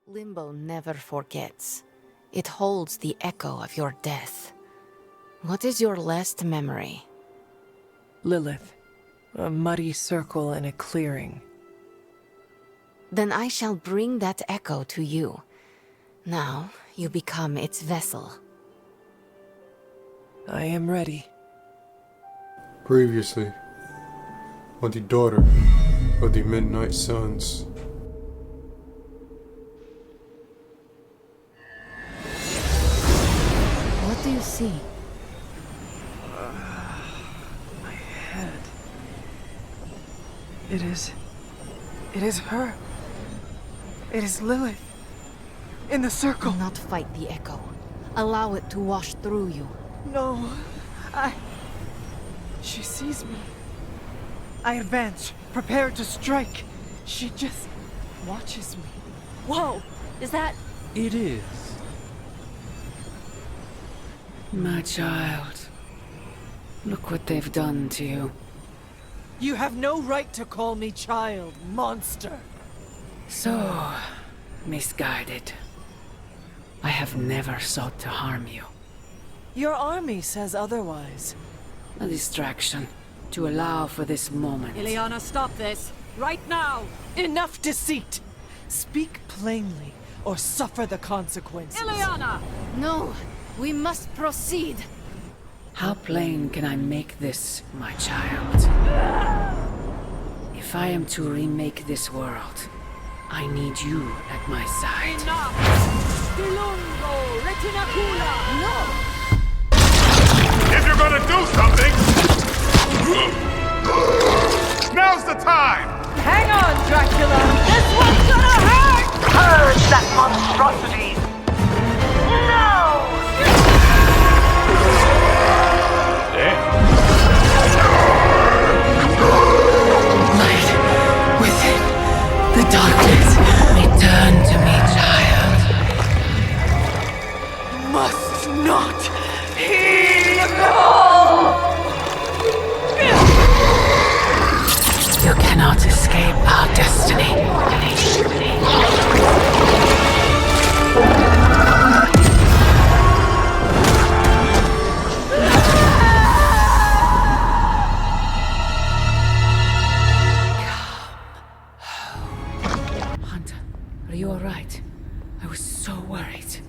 Limbo never forgets. It holds the echo of your death. What is your last memory? Lilith. A muddy circle in a clearing. Then I shall bring that echo to you. Now, you become its vessel. I am ready. Previously, on the daughter of the Midnight Suns. What do you see? My head. It is her. It is Lilith. In the circle. Do not fight the echo. Allow it to wash through you. No, She sees me. I advance, prepared to strike. She just watches me. Whoa! Is that... It is. My child. Look what they've done to you. You have no right to call me child, monster. So... misguided. I have never sought to harm you. Your army says otherwise. A distraction. To allow for this moment. Ileana, stop this! Right now! Enough deceit! Speak plainly, or suffer the consequences. Ileana! No! We must proceed! How plain can I make this, my child? If I am to remake this world, I need you at my side. Enough! Dilungo! Retinacula! No! If you're gonna do something, now's the time! Hang on, Dracula! This one's gonna hurt! Purge that monstrosity! No! Light within the darkness. Return to me, child. Must not heed the call! You cannot escape our destiny. Hunter, are you all right? I was so worried.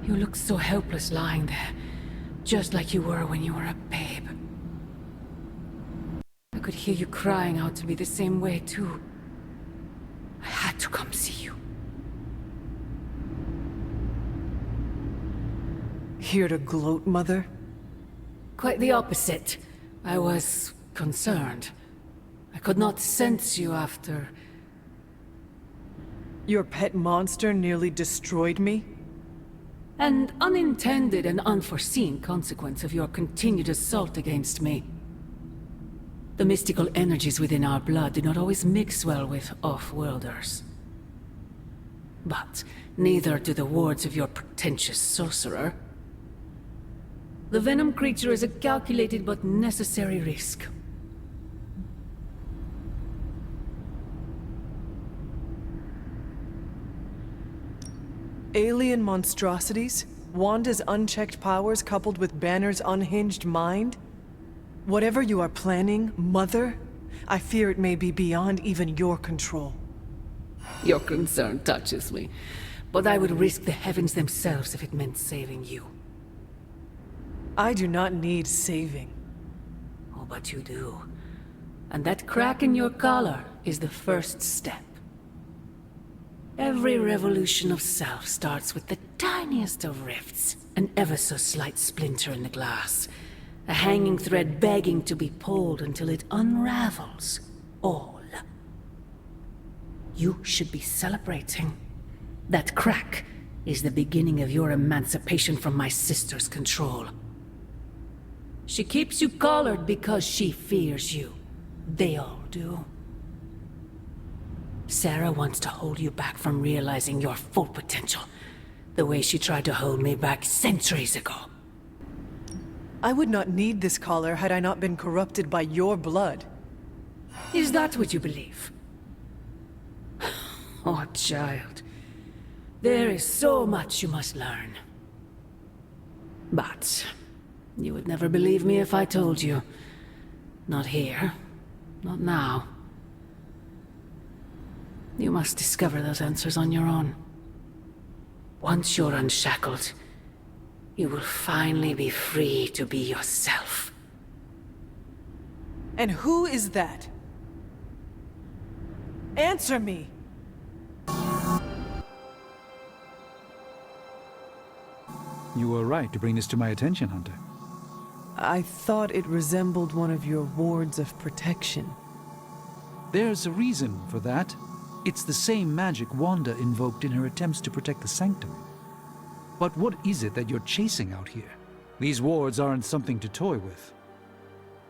You looked so helpless lying there, just like you were when you were a babe. I could hear you crying out to me the same way, too. I had to come see you. Here to gloat, Mother? Quite the opposite. I was concerned. I could not sense you after... Your pet monster nearly destroyed me? An unintended and unforeseen consequence of your continued assault against me. The mystical energies within our blood do not always mix well with off-worlders. But neither do the wards of your pretentious sorcerer. The venom creature is a calculated but necessary risk. Alien monstrosities? Wanda's unchecked powers coupled with Banner's unhinged mind? Whatever you are planning, Mother, I fear it may be beyond even your control. Your concern touches me, but I would risk the heavens themselves if it meant saving you. I do not need saving. Oh, but you do. And that crack in your collar is the first step. Every revolution of self starts with the tiniest of rifts, an ever so slight splinter in the glass, a hanging thread begging to be pulled until it unravels all. You should be celebrating. That crack is the beginning of your emancipation from my sister's control. She keeps you collared because she fears you. They all do. Sarah wants to hold you back from realizing your full potential, the way she tried to hold me back centuries ago. I would not need this collar had I not been corrupted by your blood. Is that what you believe? Oh, child. There is so much you must learn. But you would never believe me if I told you. Not here. Not now. You must discover those answers on your own. Once you're unshackled, you will finally be free to be yourself. And who is that? Answer me! You were right to bring this to my attention, Hunter. I thought it resembled one of your wards of protection. There's a reason for that. It's the same magic Wanda invoked in her attempts to protect the Sanctum. But what is it that you're chasing out here? These wards aren't something to toy with.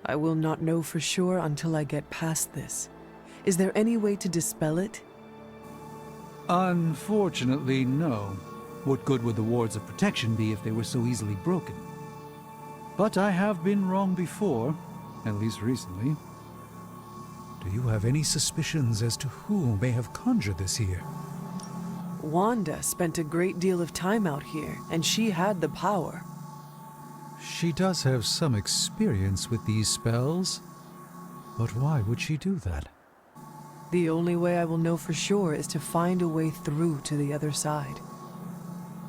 I will not know for sure until I get past this. Is there any way to dispel it? Unfortunately, no. What good would the wards of protection be if they were so easily broken? But I have been wrong before, at least recently. Do you have any suspicions as to who may have conjured this here? Wanda spent a great deal of time out here, and she had the power. She does have some experience with these spells, but why would she do that? The only way I will know for sure is to find a way through to the other side.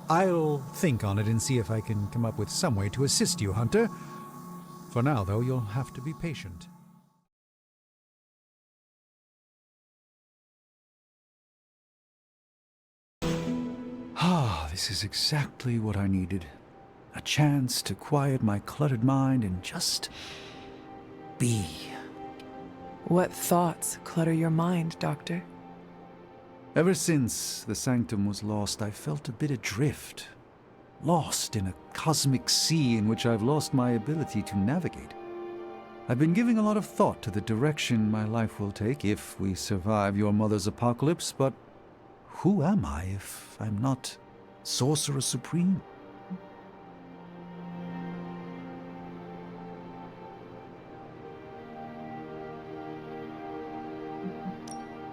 I'll think on it and see if I can come up with some way to assist you, Hunter. For now, though, you'll have to be patient. Ah, this is exactly what I needed. A chance to quiet my cluttered mind and just be. What thoughts clutter your mind, Doctor? Ever since the Sanctum was lost, I felt a bit adrift. Lost in a cosmic sea in which I've lost my ability to navigate. I've been giving a lot of thought to the direction my life will take if we survive your mother's apocalypse, but who am I if I'm not Sorcerer Supreme?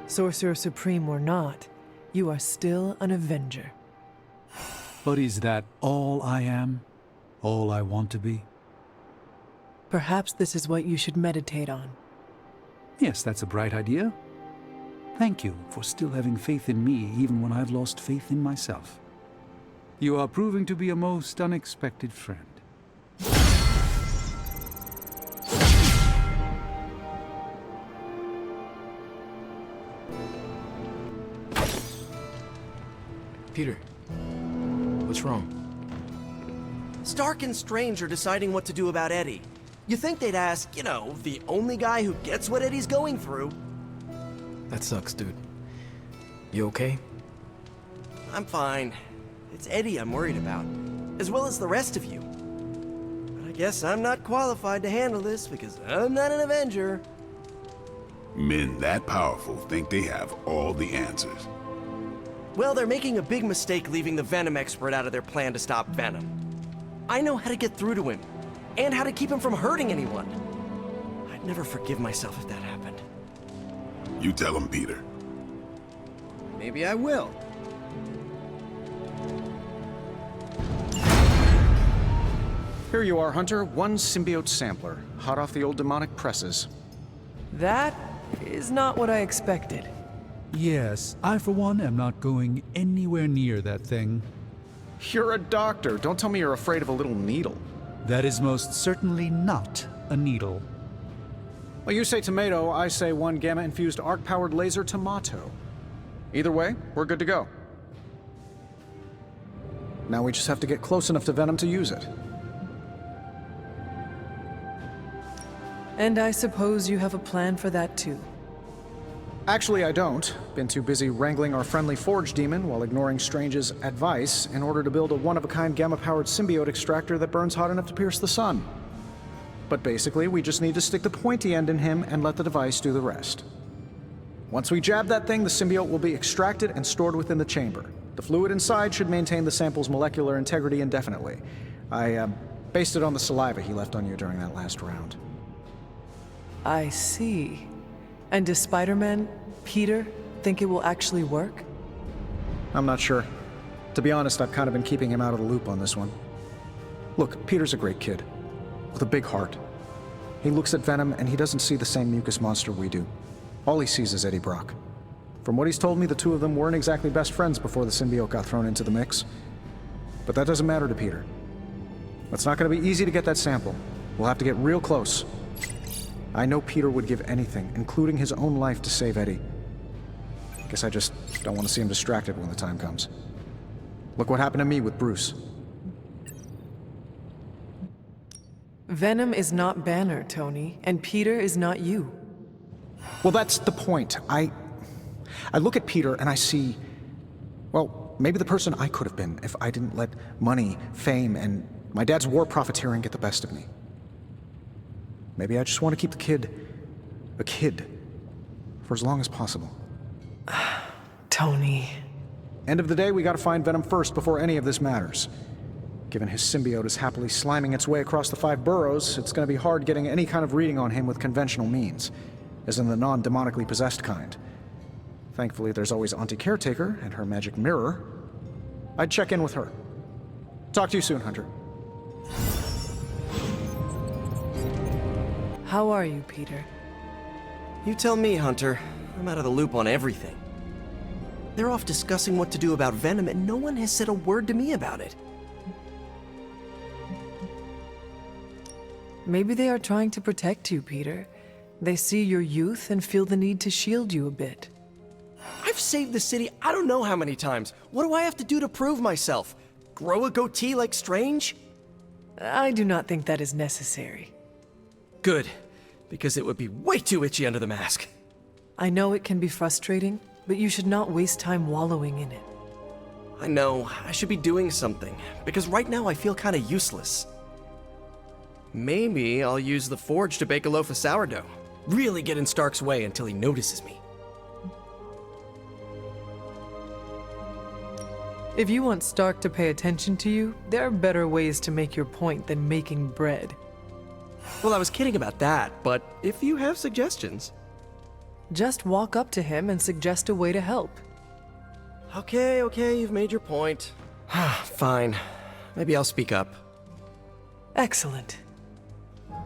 Sorcerer Supreme or not, you are still an Avenger. But is that all I am? All I want to be? Perhaps this is what you should meditate on. Yes, that's a bright idea. Thank you for still having faith in me even when I've lost faith in myself. You are proving to be a most unexpected friend. Peter, what's wrong? Stark and Strange are deciding what to do about Eddie. You think they'd ask, the only guy who gets what Eddie's going through. That sucks, dude. You okay? I'm fine. It's Eddie I'm worried about, as well as the rest of you. But I guess I'm not qualified to handle this because I'm not an Avenger. Men that powerful think they have all the answers. Well, they're making a big mistake leaving the Venom expert out of their plan to stop Venom. I know how to get through to him, and how to keep him from hurting anyone. I'd never forgive myself if that happened. You tell him, Peter. Maybe I will. Here you are, Hunter. One symbiote sampler, hot off the old demonic presses. That is not what I expected. Yes, I for one am not going anywhere near that thing. You're a doctor. Don't tell me you're afraid of a little needle. That is most certainly not a needle. Well, you say tomato, I say one gamma-infused arc-powered laser tomato. Either way, we're good to go. Now we just have to get close enough to Venom to use it. And I suppose you have a plan for that too. Actually, I don't. Been too busy wrangling our friendly Forge demon while ignoring Strange's advice in order to build a one-of-a-kind gamma-powered symbiote extractor that burns hot enough to pierce the sun. But basically, we just need to stick the pointy end in him and let the device do the rest. Once we jab that thing, the symbiote will be extracted and stored within the chamber. The fluid inside should maintain the sample's molecular integrity indefinitely. I based it on the saliva he left on you during that last round. I see. And does Spider-Man, Peter, think it will actually work? I'm not sure. To be honest, I've kind of been keeping him out of the loop on this one. Look, Peter's a great kid, with a big heart. He looks at Venom and he doesn't see the same mucus monster we do. All he sees is Eddie Brock. From what he's told me, the two of them weren't exactly best friends before the symbiote got thrown into the mix. But that doesn't matter to Peter. It's not going to be easy to get that sample. We'll have to get real close. I know Peter would give anything, including his own life, to save Eddie. Guess I just don't want to see him distracted when the time comes. Look what happened to me with Bruce. Venom is not Banner, Tony, and Peter is not you. Well, that's the point. I look at Peter and I see, well, maybe the person I could have been if I didn't let money, fame, and my dad's war profiteering get the best of me. Maybe I just want to keep the kid a kid for as long as possible. Tony. End of the day, we gotta find Venom first before any of this matters. Given his symbiote is happily sliming its way across the 5 boroughs, it's gonna be hard getting any kind of reading on him with conventional means, as in the non-demonically possessed kind. Thankfully, there's always Auntie Caretaker and her magic mirror. I'd check in with her. Talk to you soon, Hunter. How are you, Peter? You tell me, Hunter. I'm out of the loop on everything. They're off discussing what to do about Venom, and no one has said a word to me about it. Maybe they are trying to protect you, Peter. They see your youth and feel the need to shield you a bit. I've saved the city I don't know how many times. What do I have to do to prove myself? Grow a goatee like Strange? I do not think that is necessary. Good, because it would be way too itchy under the mask. I know it can be frustrating, but you should not waste time wallowing in it. I know, I should be doing something, because right now I feel kinda useless. Maybe I'll use the forge to bake a loaf of sourdough. Really get in Stark's way until he notices me. If you want Stark to pay attention to you, there are better ways to make your point than making bread. Well, I was kidding about that, but if you have suggestions... Just walk up to him and suggest a way to help. Okay, you've made your point. Fine. Maybe I'll speak up. Excellent.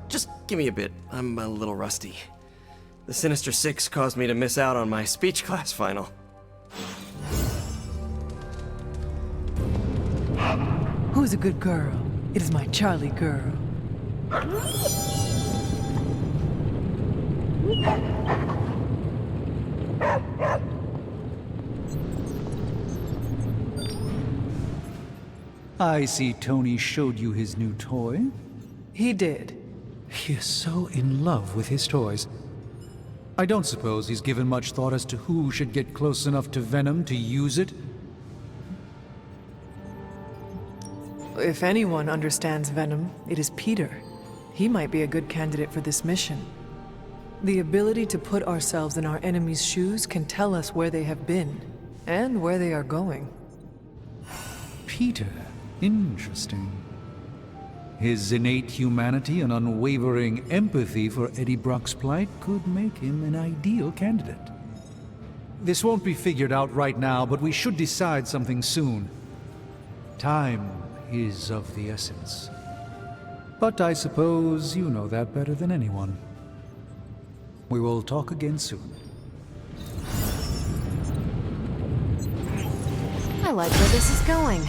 Just give me a bit. I'm a little rusty. The Sinister Six caused me to miss out on my speech class final. Who's a good girl? It is my Charlie girl. I see Tony showed you his new toy. He did. He is so in love with his toys. I don't suppose he's given much thought as to who should get close enough to Venom to use it. If anyone understands Venom, it is Peter. He might be a good candidate for this mission. The ability to put ourselves in our enemy's shoes can tell us where they have been, and where they are going. Peter. Interesting. His innate humanity and unwavering empathy for Eddie Brock's plight could make him an ideal candidate. This won't be figured out right now, but we should decide something soon. Time is of the essence. But I suppose you know that better than anyone. We will talk again soon. I like where this is going.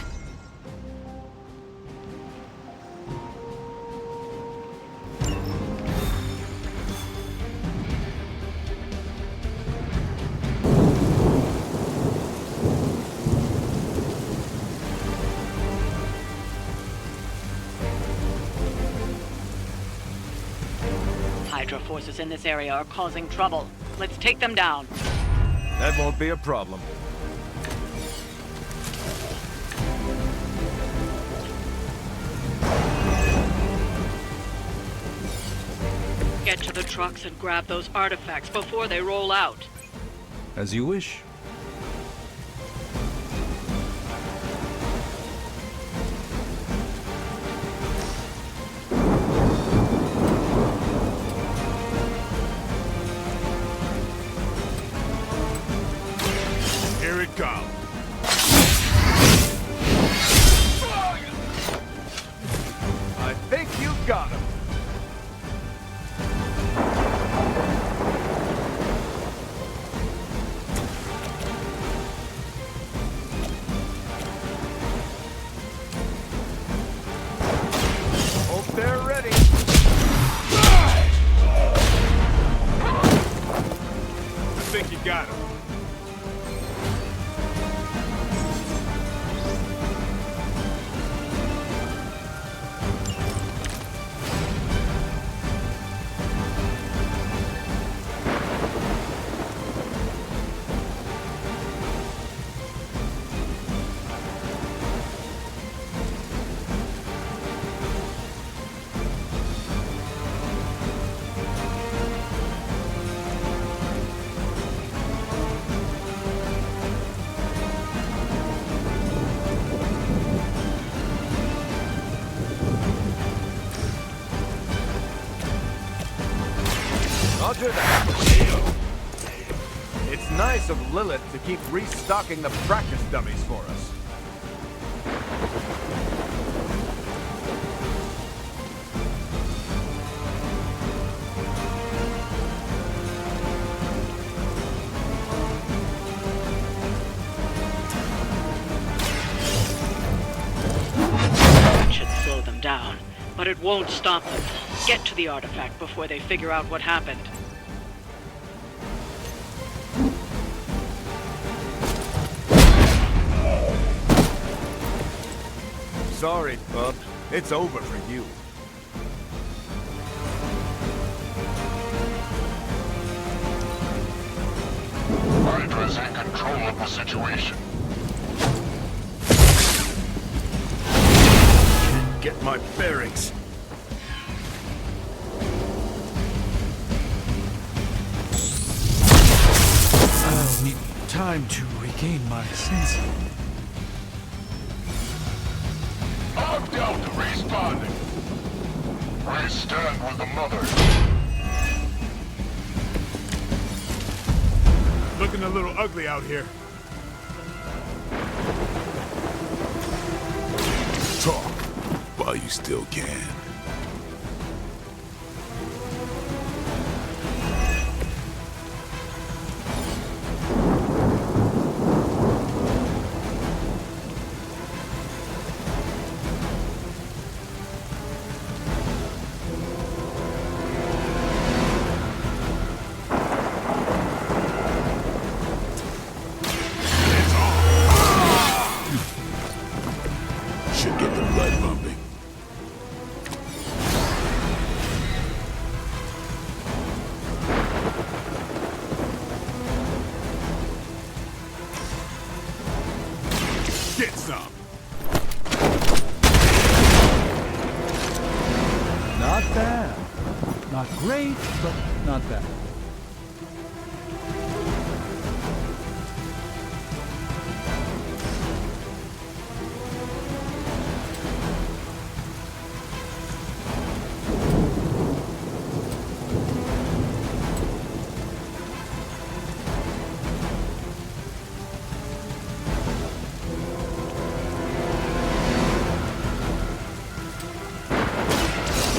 Hydra forces in this area are causing trouble. Let's take them down. That won't be a problem. Get to the trucks and grab those artifacts before they roll out. As you wish. Roger that. It's nice of Lilith to keep restocking the practice dummies for us. That should slow them down, but it won't stop them. Get to the artifact before they figure out what happened. Sorry, bub. It's over for you. Hydra's in control of the situation. Can't get my bearings. I'll need time to regain my senses. I'm Delta responding. I stand with the mother. Looking a little ugly out here. Talk while you still can. Should get the blood pumping. Get some. Not bad. Not great, but not bad.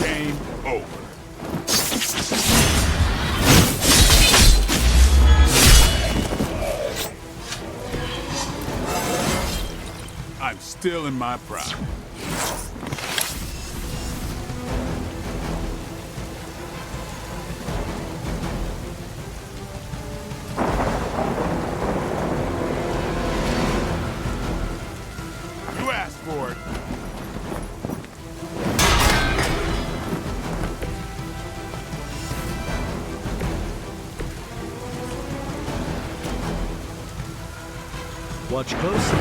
Game over. I'm still in my prime. You asked for it. Watch closely.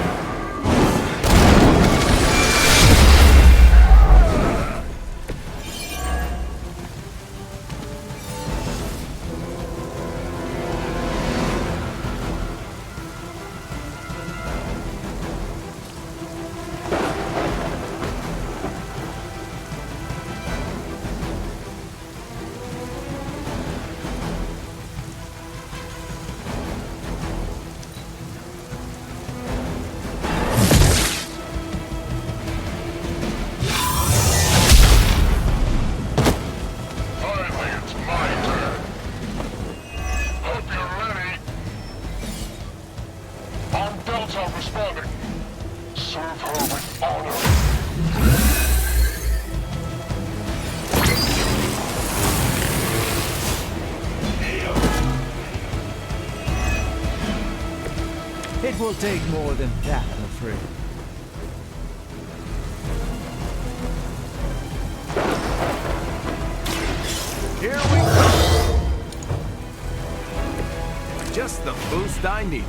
Finally, it's my turn. Hope you're ready. I'm Delta responding. Serve her with honor. It will take more than that, I'm afraid. Here we go. Just the boost I needed.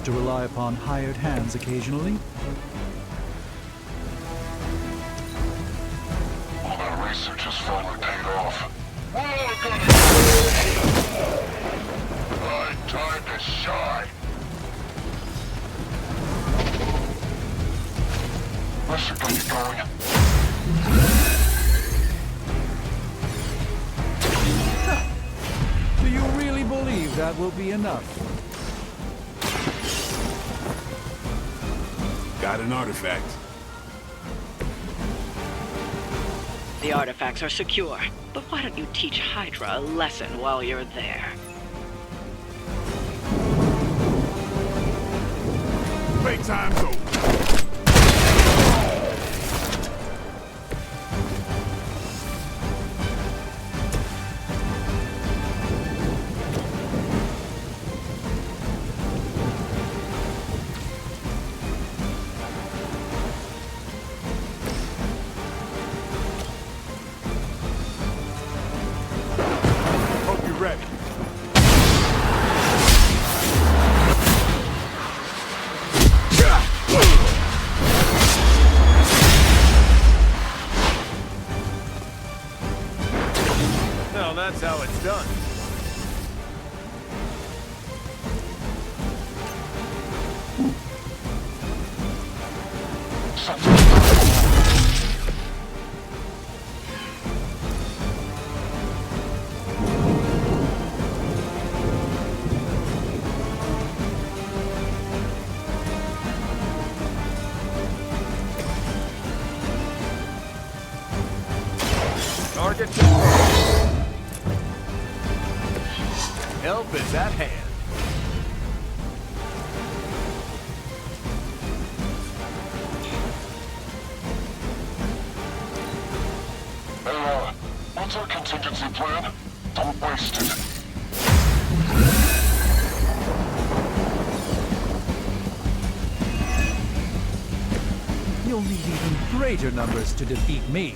to rely upon hired hands occasionally. All that research has finally paid off. We're all gonna... My time to shine. I should get you going. Do you really believe that will be enough? Got an artifact. The artifacts are secure, but why don't you teach Hydra a lesson while you're there? Break time's over. Hope you're ready. Now that's how it's done. Target control. Help is at hand. Hey, what's our contingency plan? Don't waste it. You'll need even greater numbers to defeat me.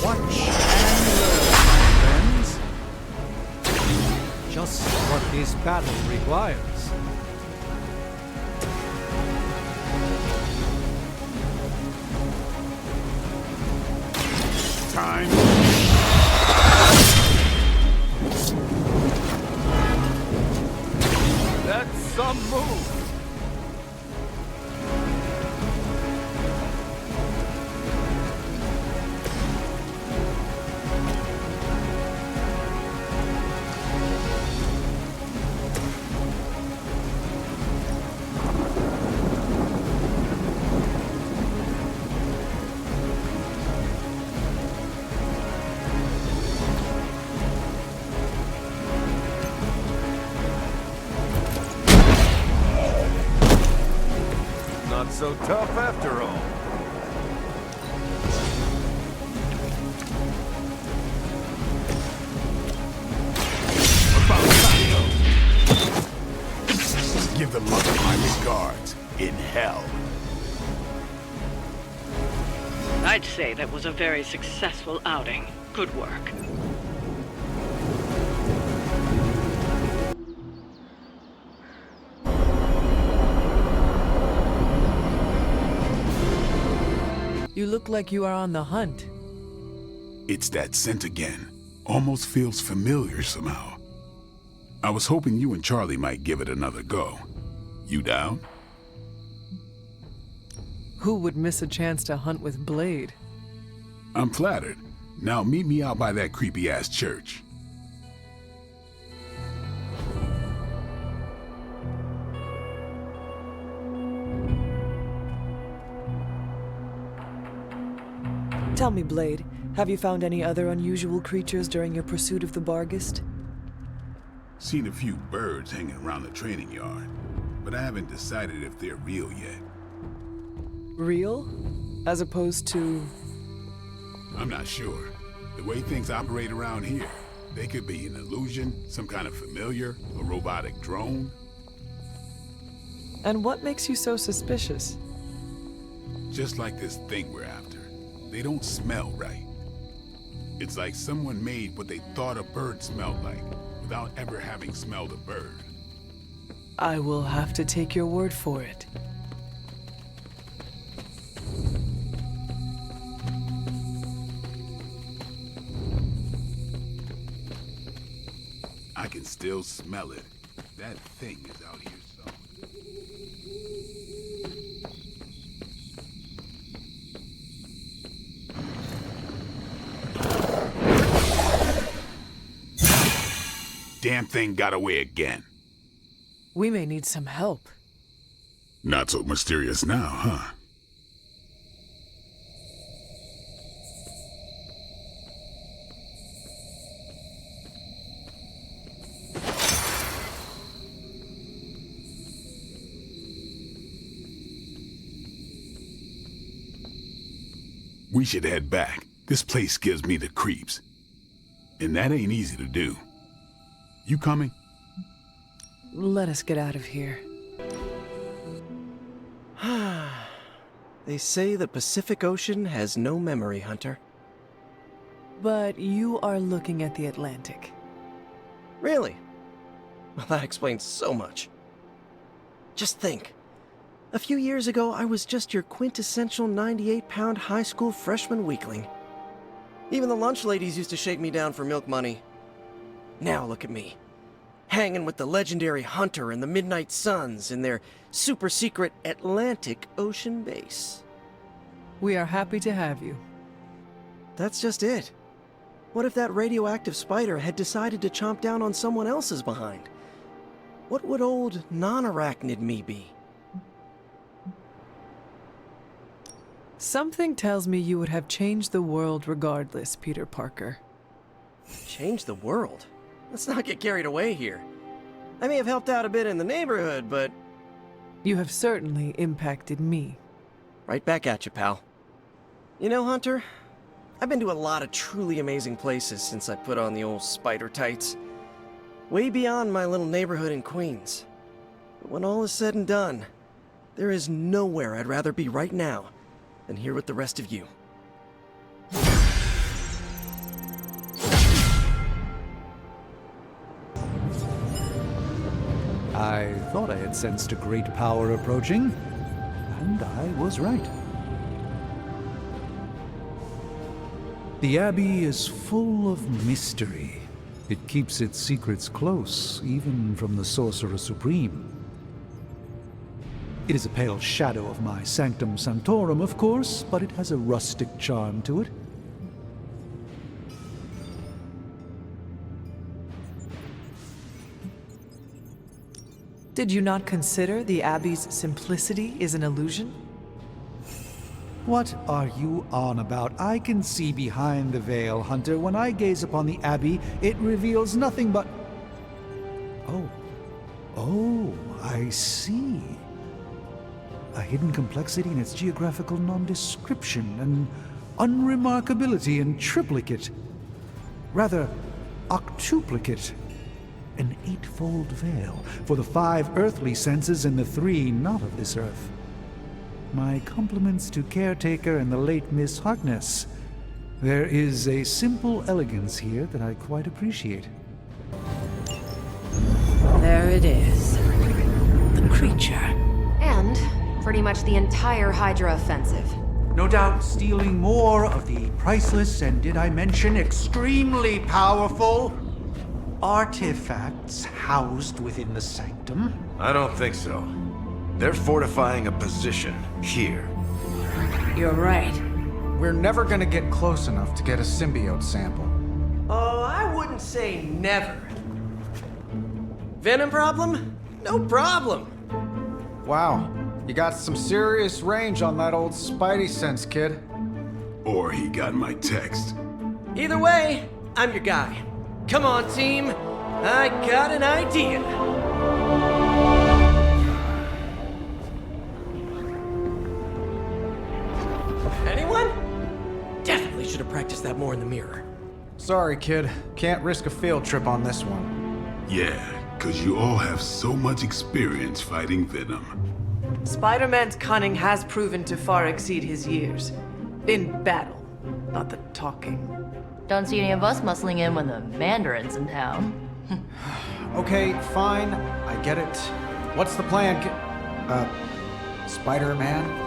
Watch and learn, friends. Just what this battle requires. Time. That's some move. Not so tough after all. Give the mother my regards. In hell. I'd say that was a very successful outing. Good work. You look like you are on the hunt. It's that scent again. Almost feels familiar somehow. I was hoping you and Charlie might give it another go. You down? Who would miss a chance to hunt with Blade? I'm flattered. Now meet me out by that creepy-ass church. Tell me, Blade, have you found any other unusual creatures during your pursuit of the Barghest? Seen a few birds hanging around the training yard, but I haven't decided if they're real yet. Real? As opposed to... I'm not sure. The way things operate around here, they could be an illusion, some kind of familiar, a robotic drone. And what makes you so suspicious? Just like this thing we're after. They don't smell right. It's like someone made what they thought a bird smelled like, without ever having smelled a bird. I will have to take your word for it. I can still smell it. That thing is out here somewhere. Damn thing got away again. We may need some help. Not so mysterious now, huh? We should head back. This place gives me the creeps. And that ain't easy to do. You coming? Let us get out of here. They say the Pacific Ocean has no memory, Hunter. But you are looking at the Atlantic. Really? Well, that explains so much. Just think. A few years ago, I was just your quintessential 98-pound high school freshman weakling. Even the lunch ladies used to shake me down for milk money. Now look at me. Hanging with the legendary Hunter and the Midnight Suns in their super-secret Atlantic Ocean base. We are happy to have you. That's just it. What if that radioactive spider had decided to chomp down on someone else's behind? What would old non-arachnid me be? Something tells me you would have changed the world regardless, Peter Parker. Change the world? Let's not get carried away here. I may have helped out a bit in the neighborhood, but... You have certainly impacted me. Right back at you, pal. You know, Hunter, I've been to a lot of truly amazing places since I put on the old spider tights. Way beyond my little neighborhood in Queens. But when all is said and done, there is nowhere I'd rather be right now than here with the rest of you. I thought I had sensed a great power approaching, and I was right. The Abbey is full of mystery. It keeps its secrets close, even from the Sorcerer Supreme. It is a pale shadow of my Sanctum Sanctorum, of course, but it has a rustic charm to it. Did you not consider the Abbey's simplicity is an illusion? What are you on about? I can see behind the veil, Hunter. When I gaze upon the Abbey, it reveals nothing but... Oh, I see. A hidden complexity in its geographical nondescription, an unremarkability in triplicate. Rather, octuplicate. An eightfold veil for the 5 earthly senses and the 3 not of this earth. My compliments to Caretaker and the late Miss Harkness. There is a simple elegance here that I quite appreciate. There it is. The creature. And pretty much the entire Hydra offensive. No doubt stealing more of the priceless and, did I mention, extremely powerful artifacts housed within the sanctum. I don't think so. They're fortifying a position here. You're right. We're never gonna get close enough to get a symbiote sample. Oh, I wouldn't say never. Venom problem? No problem. Wow, you got some serious range on that old Spidey sense, kid. Or he got my text. Either way, I'm your guy. Come on, team. I got an idea. Anyone? Definitely should have practiced that more in the mirror. Sorry, kid. Can't risk a field trip on this one. Yeah, 'cause you all have so much experience fighting Venom. Spider-Man's cunning has proven to far exceed his years. In battle, not the talking. Don't see any of us muscling in when the Mandarin's in town. Okay, fine. I get it. What's the plan? Spider-Man?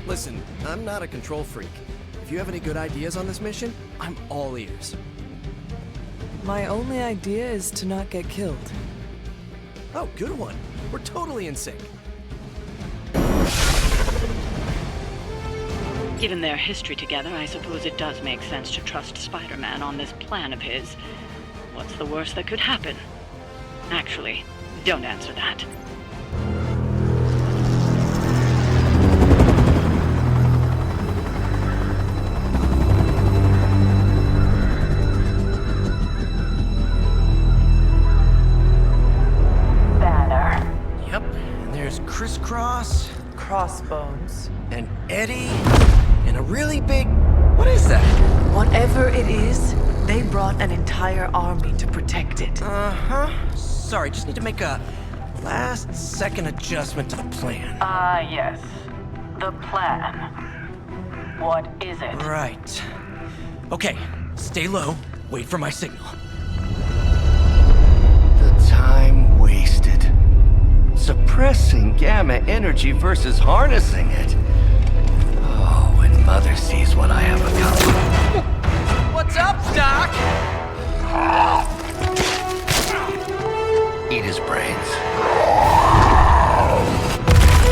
Listen, I'm not a control freak. If you have any good ideas on this mission, I'm all ears. My only idea is to not get killed. Oh, good one. We're totally in sync. Given their history together, I suppose it does make sense to trust Spider-Man on this plan of his. What's the worst that could happen? Actually, don't answer that. Yep, and there's Crisscross, Crossbones. and Eddie, and a really big... What is that? Whatever it is, they brought an entire army to protect it. Uh-huh. Sorry, just need to make a last-second adjustment to the plan. Yes. The plan. What is it? Right. Okay, stay low, wait for my signal. The time wasted. Suppressing gamma energy versus harnessing it. Oh, when Mother sees what I have accomplished. What's up, Doc? Eat his brains.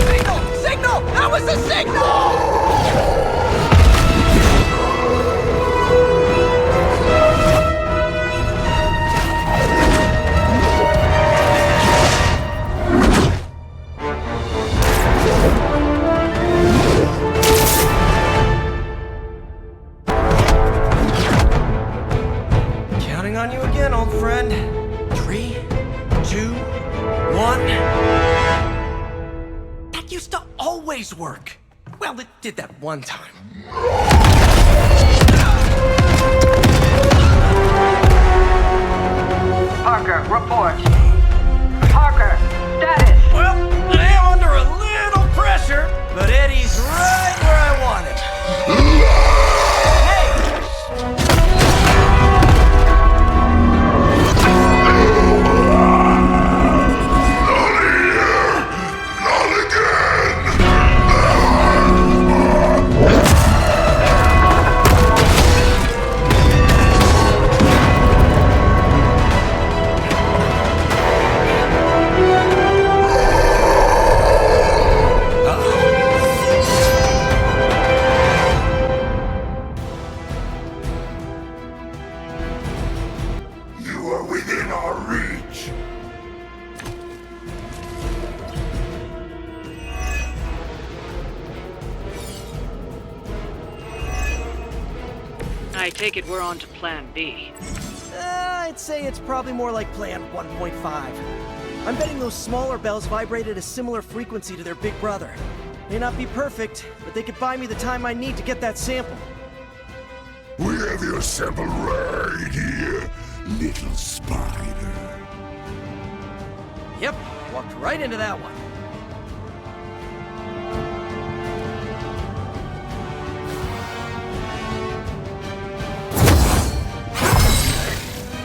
Signal! Signal! That was a signal! Counting on you again, old friend. 3, 2, 1. That used to always work. Well, it did that one time. Parker, report. Parker, status. Well, I am under a little pressure, but Eddie's right where I want him. You are within our reach. I take it we're on to Plan B. I'd say it's probably more like Plan 1.5. I'm betting those smaller bells vibrate at a similar frequency to their big brother. May not be perfect, but they could buy me the time I need to get that sample. We have your sample right here, little spider. Yep, walked right into that one.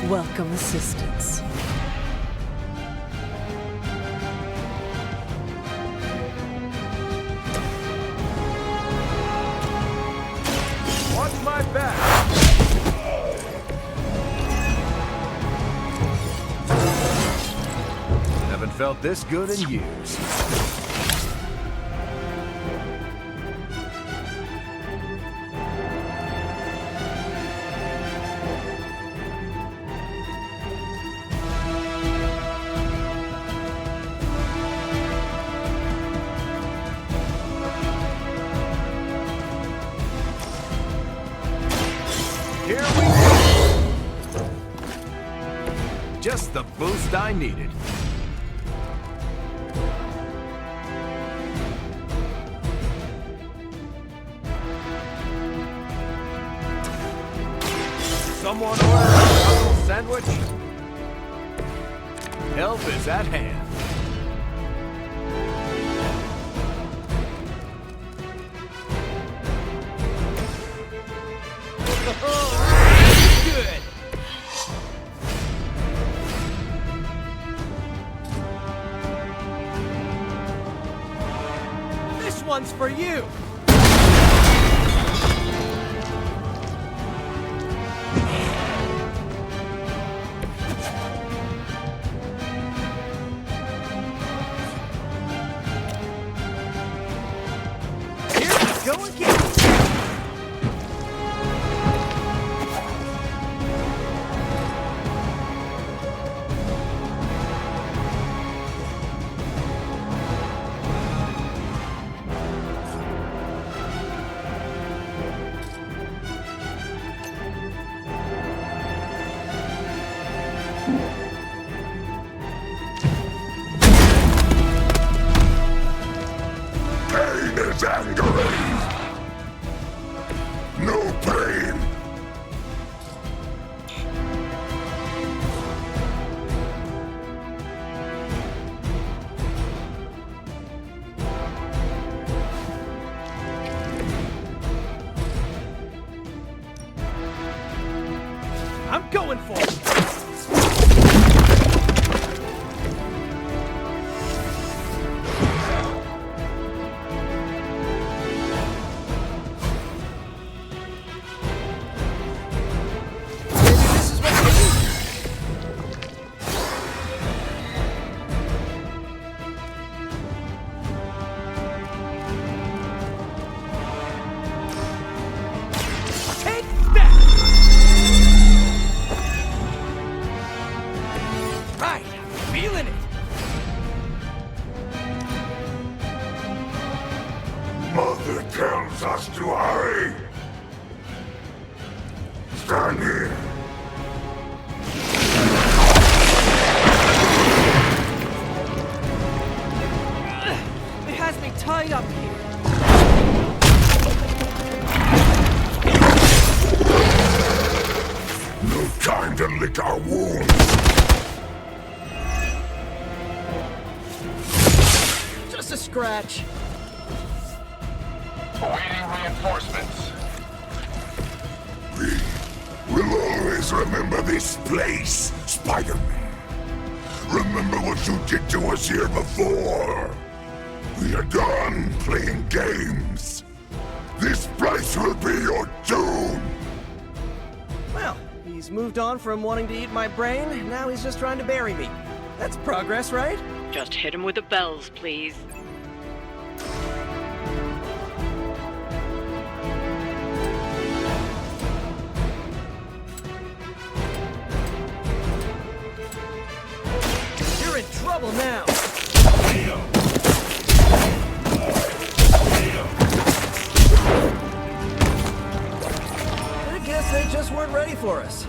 Welcome assistance. Watch my back. Haven't felt this good in years. Here we go. Just the boost I needed. Someone order a sandwich? Help is at hand. Good. This one's for you! Here we go again! Pain is angering. No pain. I'm going for it! Take that! Right, I'm feeling it. Mother tells us to hurry. Stand here. It has me tied up here. No time to lick our wounds. Just a scratch. Awaiting reinforcements. We'll always remember this place, Spider-Man. Remember what you did to us here before. We are done playing games. This place will be your doom. Well, he's moved on from wanting to eat my brain, now he's just trying to bury me. That's progress, right? Just hit him with the bells, please. You're in trouble now. I guess they just weren't ready for us.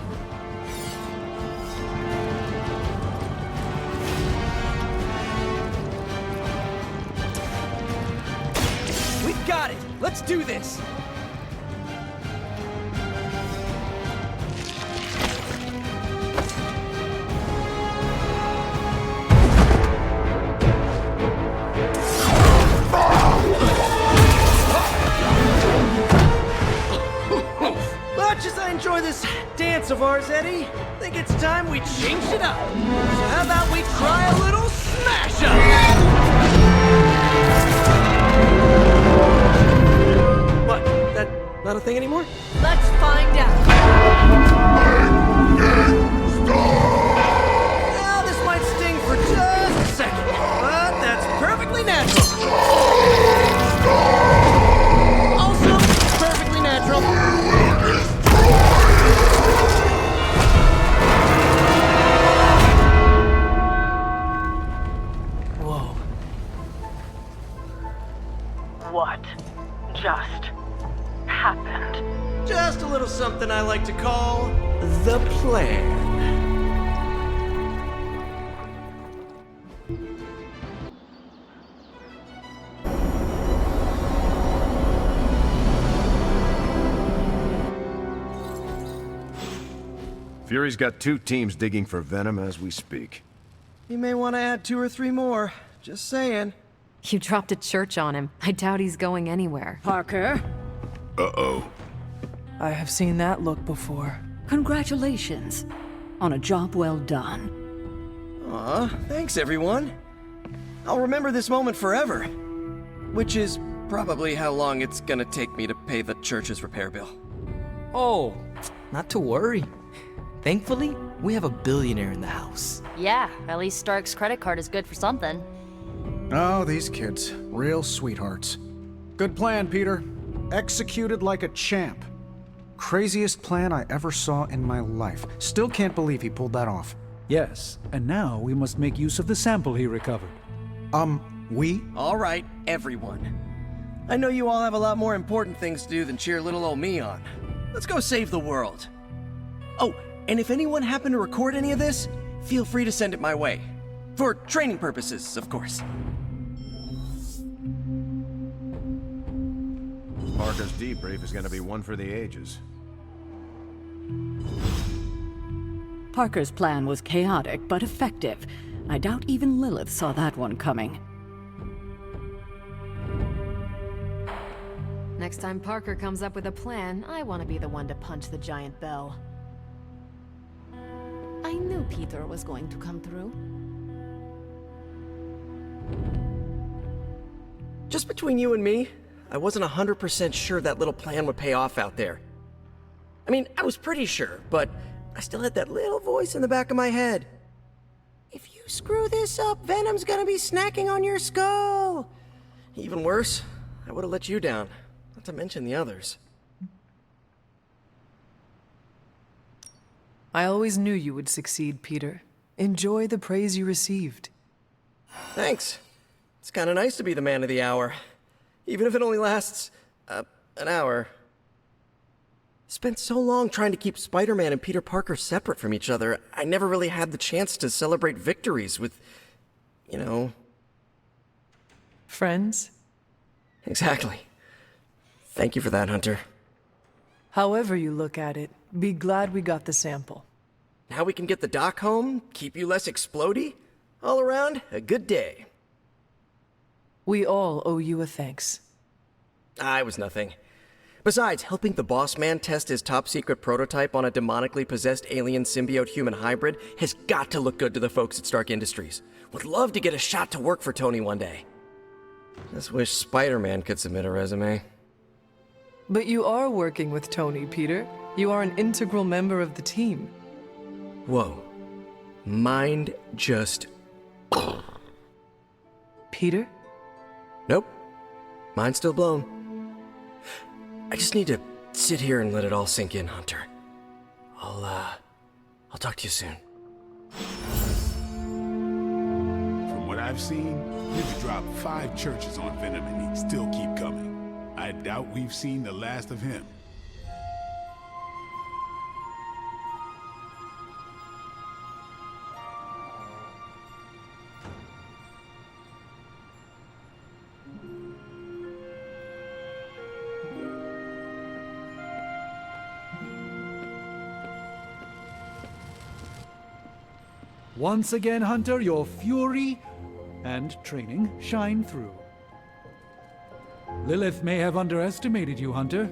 We've got it. Let's do this. Much as I enjoy this dance of ours, Eddie, I think it's time we changed it up. So how about we try a little smash up? What? That not a thing anymore? Let's find out. Well, this might sting for just a second, but that's perfectly natural. Also, perfectly natural. Whoa. What just happened? Just a little something I like to call the plan. Fury's got 2 teams digging for Venom as we speak. You may want to add 2 or 3 more. Just saying. You dropped a church on him. I doubt he's going anywhere. Parker? Uh-oh. I have seen that look before. Congratulations on a job well done. Aw, thanks everyone. I'll remember this moment forever. Which is probably how long it's gonna take me to pay the church's repair bill. Oh, not to worry. Thankfully, we have a billionaire in the house. Yeah, at least Stark's credit card is good for something. Oh, these kids. Real sweethearts. Good plan, Peter. Executed like a champ. Craziest plan I ever saw in my life. Still can't believe he pulled that off. Yes, and now we must make use of the sample he recovered. We? All right, everyone. I know you all have a lot more important things to do than cheer little old me on. Let's go save the world. Oh, and if anyone happened to record any of this, feel free to send it my way. For training purposes, of course. Parker's debrief is gonna be one for the ages. Parker's plan was chaotic but effective. I doubt even Lilith saw that one coming. Next time Parker comes up with a plan, I want to be the one to punch the giant bell. I knew Peter was going to come through. Just between you and me, I wasn't 100% sure that little plan would pay off out there. I mean, I was pretty sure, but I still had that little voice in the back of my head. If you screw this up, Venom's gonna be snacking on your skull. Even worse, I would have let you down, not to mention the others. I always knew you would succeed, Peter. Enjoy the praise you received. Thanks. It's kinda nice to be the man of the hour. Even if it only lasts, an hour. Spent so long trying to keep Spider-Man and Peter Parker separate from each other, I never really had the chance to celebrate victories with, you know... Friends? Exactly. Thank you for that, Hunter. However you look at it, be glad we got the sample. Now we can get the doc home, keep you less explodey. All around, a good day. We all owe you a thanks. I was nothing. Besides, helping the boss man test his top-secret prototype on a demonically possessed alien symbiote-human hybrid has got to look good to the folks at Stark Industries. Would love to get a shot to work for Tony one day. Just wish Spider-Man could submit a resume. But you are working with Tony, Peter. You are an integral member of the team. Whoa. Mind just... Peter? Nope. Mind's still blown. I just need to sit here and let it all sink in, Hunter. I'll talk to you soon. From what I've seen, you've dropped 5 churches on Venom and he'd still keep coming. I doubt we've seen the last of him. Once again, Hunter, your fury and training shine through. Lilith may have underestimated you, Hunter.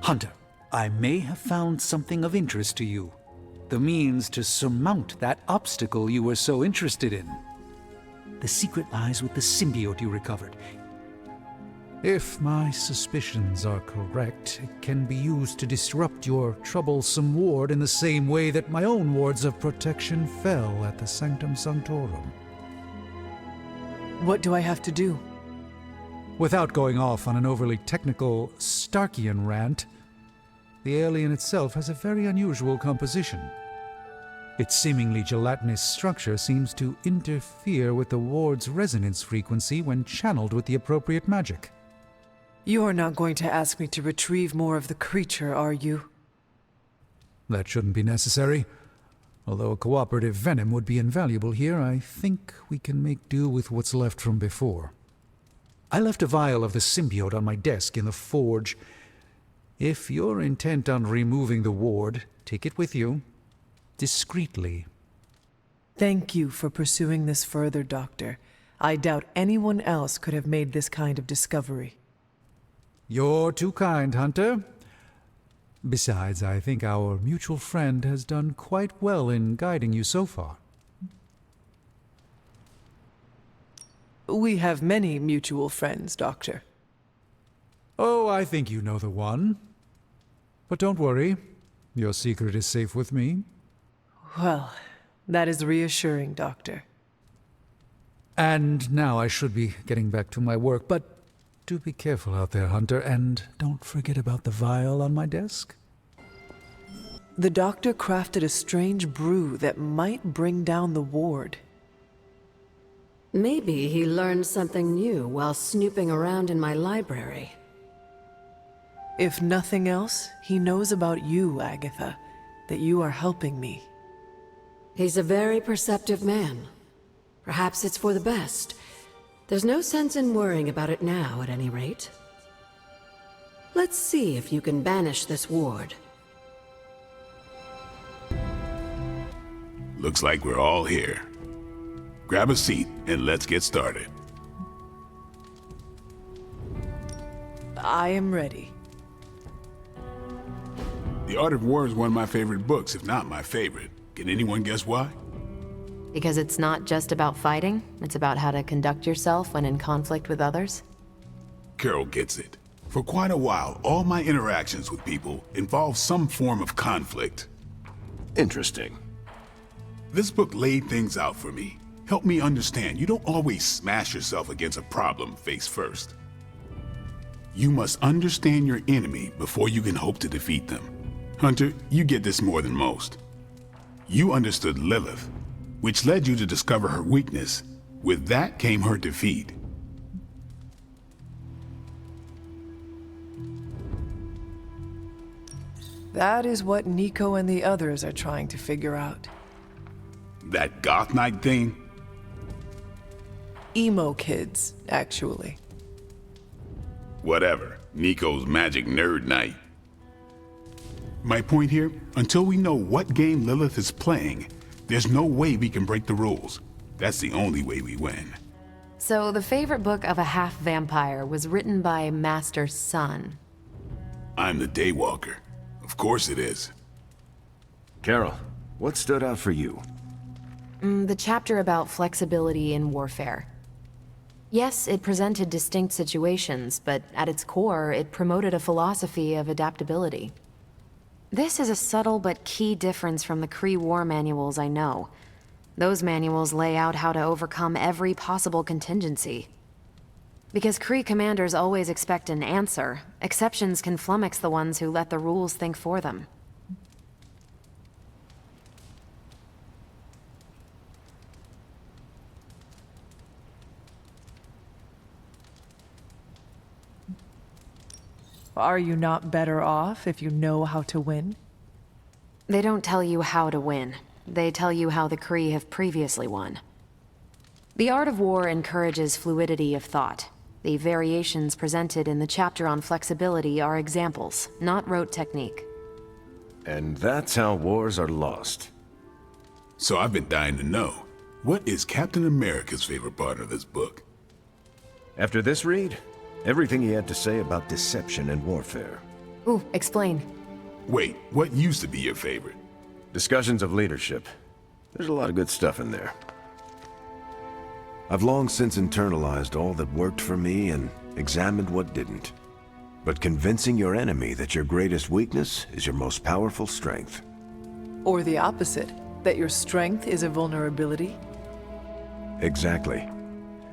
Hunter, I may have found something of interest to you. The means to surmount that obstacle you were so interested in. The secret lies with the symbiote you recovered. If my suspicions are correct, it can be used to disrupt your troublesome ward in the same way that my own wards of protection fell at the Sanctum Sanctorum. What do I have to do? Without going off on an overly technical Starkian rant, the alien itself has a very unusual composition. Its seemingly gelatinous structure seems to interfere with the ward's resonance frequency when channeled with the appropriate magic. You are not going to ask me to retrieve more of the creature, are you? That shouldn't be necessary. Although a cooperative venom would be invaluable here, I think we can make do with what's left from before. I left a vial of the symbiote on my desk in the forge. If you're intent on removing the ward, take it with you. Discreetly. Thank you for pursuing this further, Doctor. I doubt anyone else could have made this kind of discovery. You're too kind, Hunter. Besides, I think our mutual friend has done quite well in guiding you so far. We have many mutual friends, Doctor. Oh, I think you know the one. But don't worry, your secret is safe with me. Well, that is reassuring, Doctor. And now I should be getting back to my work, but do be careful out there, Hunter, and don't forget about the vial on my desk. The Doctor crafted a strange brew that might bring down the ward. Maybe he learned something new while snooping around in my library. If nothing else, he knows about you, Agatha, that you are helping me. He's a very perceptive man. Perhaps it's for the best. There's no sense in worrying about it now, at any rate. Let's see if you can banish this ward. Looks like we're all here. Grab a seat and let's get started. I am ready. The Art of War is one of my favorite books, if not my favorite. Can anyone guess why? Because it's not just about fighting, it's about how to conduct yourself when in conflict with others? Carol gets it. For quite a while, all my interactions with people involve some form of conflict. Interesting. This book laid things out for me. Helped me understand you don't always smash yourself against a problem face first. You must understand your enemy before you can hope to defeat them. Hunter, you get this more than most. You understood Lilith, which led you to discover her weakness. With that came her defeat. That is what Nico and the others are trying to figure out. That goth night thing? Emo kids, actually. Whatever. Nico's magic nerd night. My point here, until we know what game Lilith is playing, there's no way we can break the rules. That's the only way we win. So the favorite book of a half-vampire was written by Master Sun. I'm the Daywalker. Of course it is. Carol, what stood out for you? The chapter about flexibility in warfare. Yes, it presented distinct situations, but at its core, it promoted a philosophy of adaptability. This is a subtle but key difference from the Kree war manuals I know. Those manuals lay out how to overcome every possible contingency. Because Kree commanders always expect an answer, exceptions can flummox the ones who let the rules think for them. Are you not better off if you know how to win? They don't tell you how to win. They tell you how the Kree have previously won. The Art of War encourages fluidity of thought. The variations presented in the chapter on flexibility are examples, not rote technique. And that's how wars are lost. So I've been dying to know, what is Captain America's favorite part of this book? After this read, everything he had to say about deception and warfare. Ooh, explain. Wait, what used to be your favorite? Discussions of leadership. There's a lot of good stuff in there. I've long since internalized all that worked for me and examined what didn't. But convincing your enemy that your greatest weakness is your most powerful strength. Or the opposite, that your strength is a vulnerability? Exactly.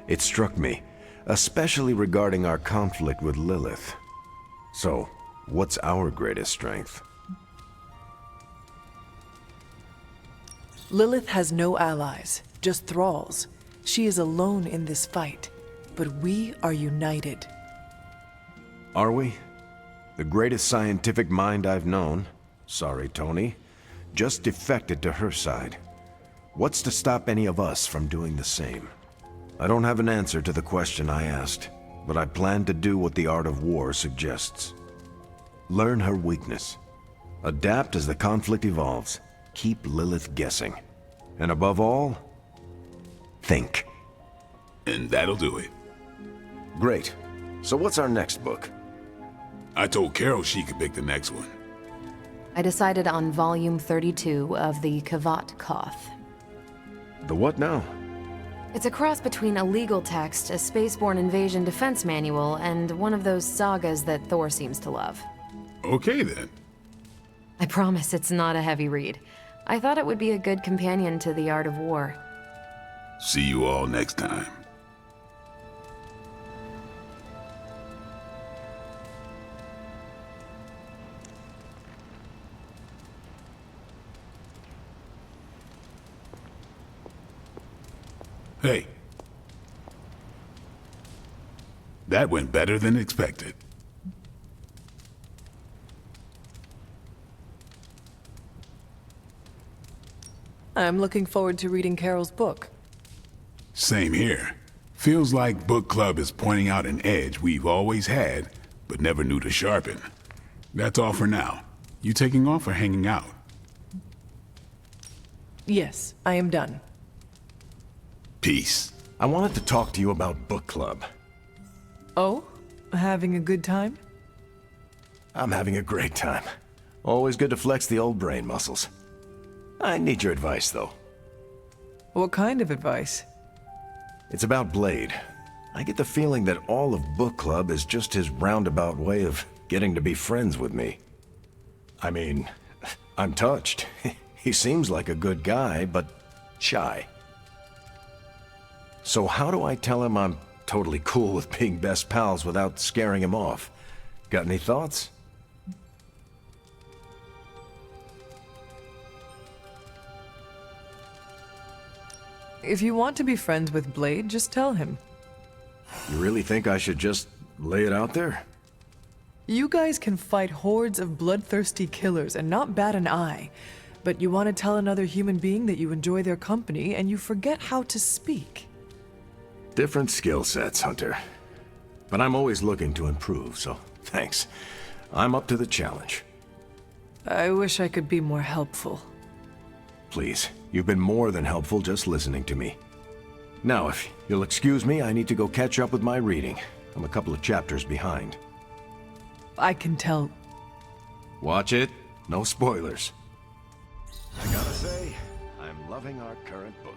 It struck me, especially regarding our conflict with Lilith. So, what's our greatest strength? Lilith has no allies, just thralls. She is alone in this fight, but we are united. Are we? The greatest scientific mind I've known, sorry Tony, just defected to her side. What's to stop any of us from doing the same? I don't have an answer to the question I asked, but I plan to do what the art of war suggests. Learn her weakness. Adapt as the conflict evolves. Keep Lilith guessing. And above all, think. And that'll do it. Great. So what's our next book? I told Carol she could pick the next one. I decided on volume 32 of the Kavat Koth. The what now? It's a cross between a legal text, a spaceborne invasion defense manual, and one of those sagas that Thor seems to love. Okay then. I promise it's not a heavy read. I thought it would be a good companion to The Art of War. See you all next time. Hey. That went better than expected. I'm looking forward to reading Carol's book. Same here. Feels like book club is pointing out an edge we've always had, but never knew to sharpen. That's all for now. You taking off or hanging out? Yes, I am done. Peace. I wanted to talk to you about book club. Oh? Having a good time? I'm having a great time. Always good to flex the old brain muscles. I need your advice, though. What kind of advice? It's about Blade. I get the feeling that all of book club is just his roundabout way of getting to be friends with me. I mean, I'm touched. He seems like a good guy, but shy. So how do I tell him I'm totally cool with being best pals without scaring him off? Got any thoughts? If you want to be friends with Blade, just tell him. You really think I should just lay it out there? You guys can fight hordes of bloodthirsty killers and not bat an eye. But you want to tell another human being that you enjoy their company and you forget how to speak. Different skill sets, Hunter. But I'm always looking to improve, so thanks. I'm up to the challenge. I wish I could be more helpful. Please, you've been more than helpful just listening to me. Now, if you'll excuse me, I need to go catch up with my reading. I'm a couple of chapters behind. I can tell. Watch it. No spoilers. I gotta say, I'm loving our current book.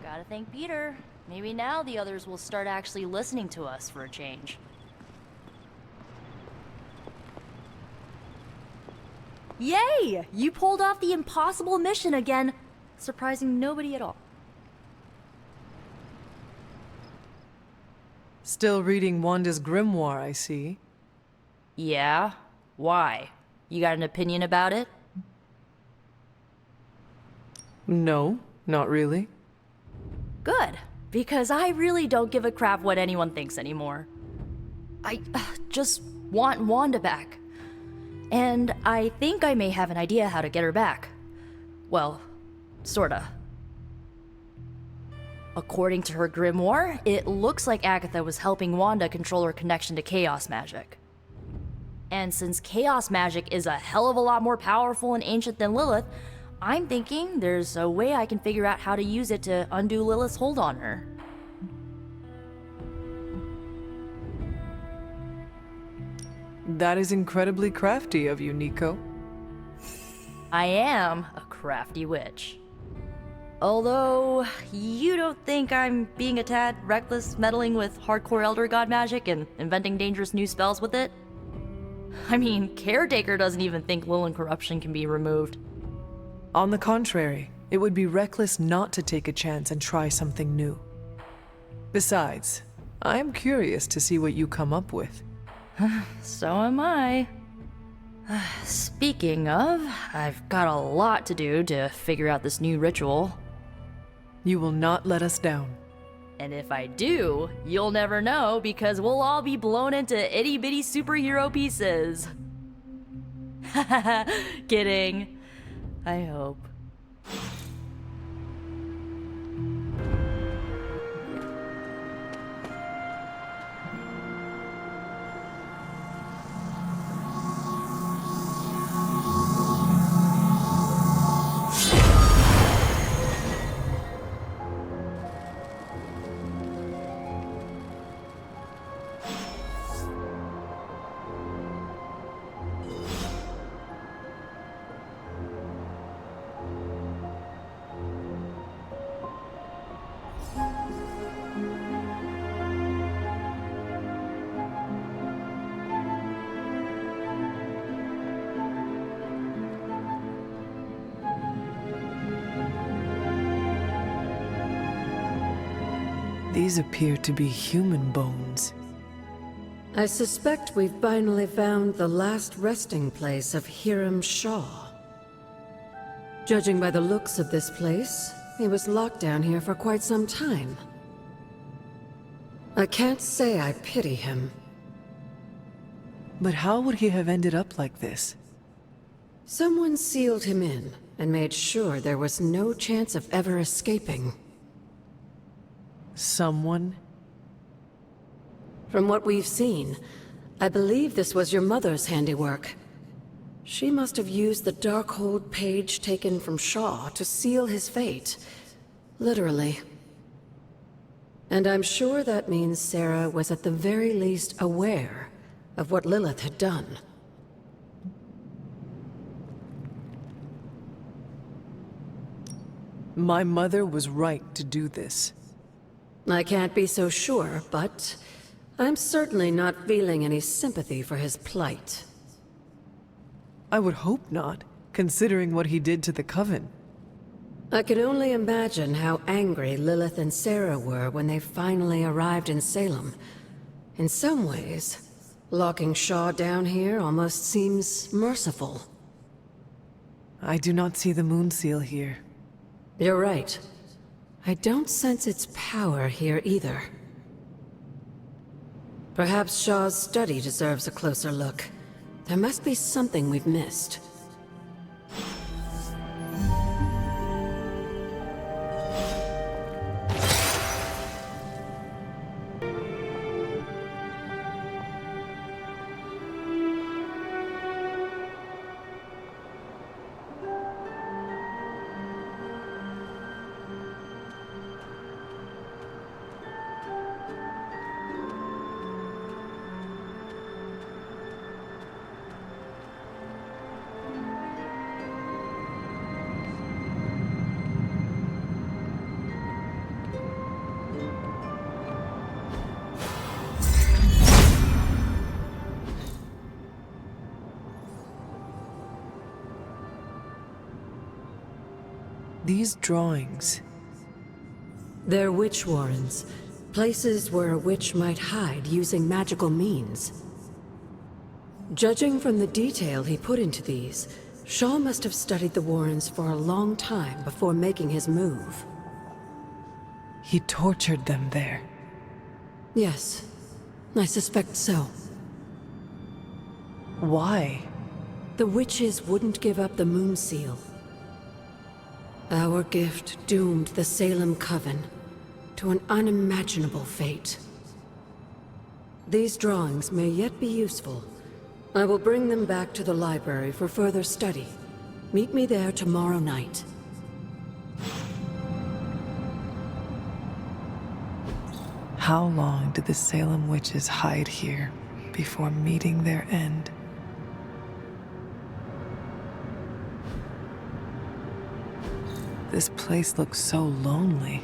Gotta thank Peter. Maybe now the others will start actually listening to us for a change. Yay! You pulled off the impossible mission again, surprising nobody at all. Still reading Wanda's grimoire, I see. Yeah? Why? You got an opinion about it? No, not really. Good, because I really don't give a crap what anyone thinks anymore. I just want Wanda back. And I think I may have an idea how to get her back. Well, sorta. According to her grimoire, it looks like Agatha was helping Wanda control her connection to chaos magic. And since chaos magic is a hell of a lot more powerful and ancient than Lilith, I'm thinking there's a way I can figure out how to use it to undo Lilith's hold on her. That is incredibly crafty of you, Nico. I am a crafty witch. Although, you don't think I'm being a tad reckless meddling with hardcore Elder God magic and inventing dangerous new spells with it? I mean, Caretaker doesn't even think Lilith corruption can be removed. On the contrary, it would be reckless not to take a chance and try something new. Besides, I am curious to see what you come up with. So am I. Speaking of, I've got a lot to do to figure out this new ritual. You will not let us down. And if I do, you'll never know because we'll all be blown into itty-bitty superhero pieces. Kidding. I hope. These appear to be human bones. I suspect we've finally found the last resting place of Hiram Shaw. Judging by the looks of this place, he was locked down here for quite some time. I can't say I pity him. But how would he have ended up like this? Someone sealed him in and made sure there was no chance of ever escaping. Someone? From what we've seen, I believe this was your mother's handiwork. She must have used the Darkhold page taken from Shaw to seal his fate. Literally. And I'm sure that means Sarah was at the very least aware of what Lilith had done. My mother was right to do this. I can't be so sure, but I'm certainly not feeling any sympathy for his plight. I would hope not, considering what he did to the Coven. I can only imagine how angry Lilith and Sarah were when they finally arrived in Salem. In some ways, locking Shaw down here almost seems merciful. I do not see the moon seal here. You're right. I don't sense its power here either. Perhaps Shaw's study deserves a closer look. There must be something we've missed. These drawings... They're witch warrens, places where a witch might hide using magical means. Judging from the detail he put into these, Shaw must have studied the warrens for a long time before making his move. He tortured them there. Yes, I suspect so. Why? The witches wouldn't give up the moon seal. Our gift doomed the Salem Coven to an unimaginable fate. These drawings may yet be useful. I will bring them back to the library for further study. Meet me there tomorrow night. How long did the Salem witches hide here before meeting their end? This place looks so lonely.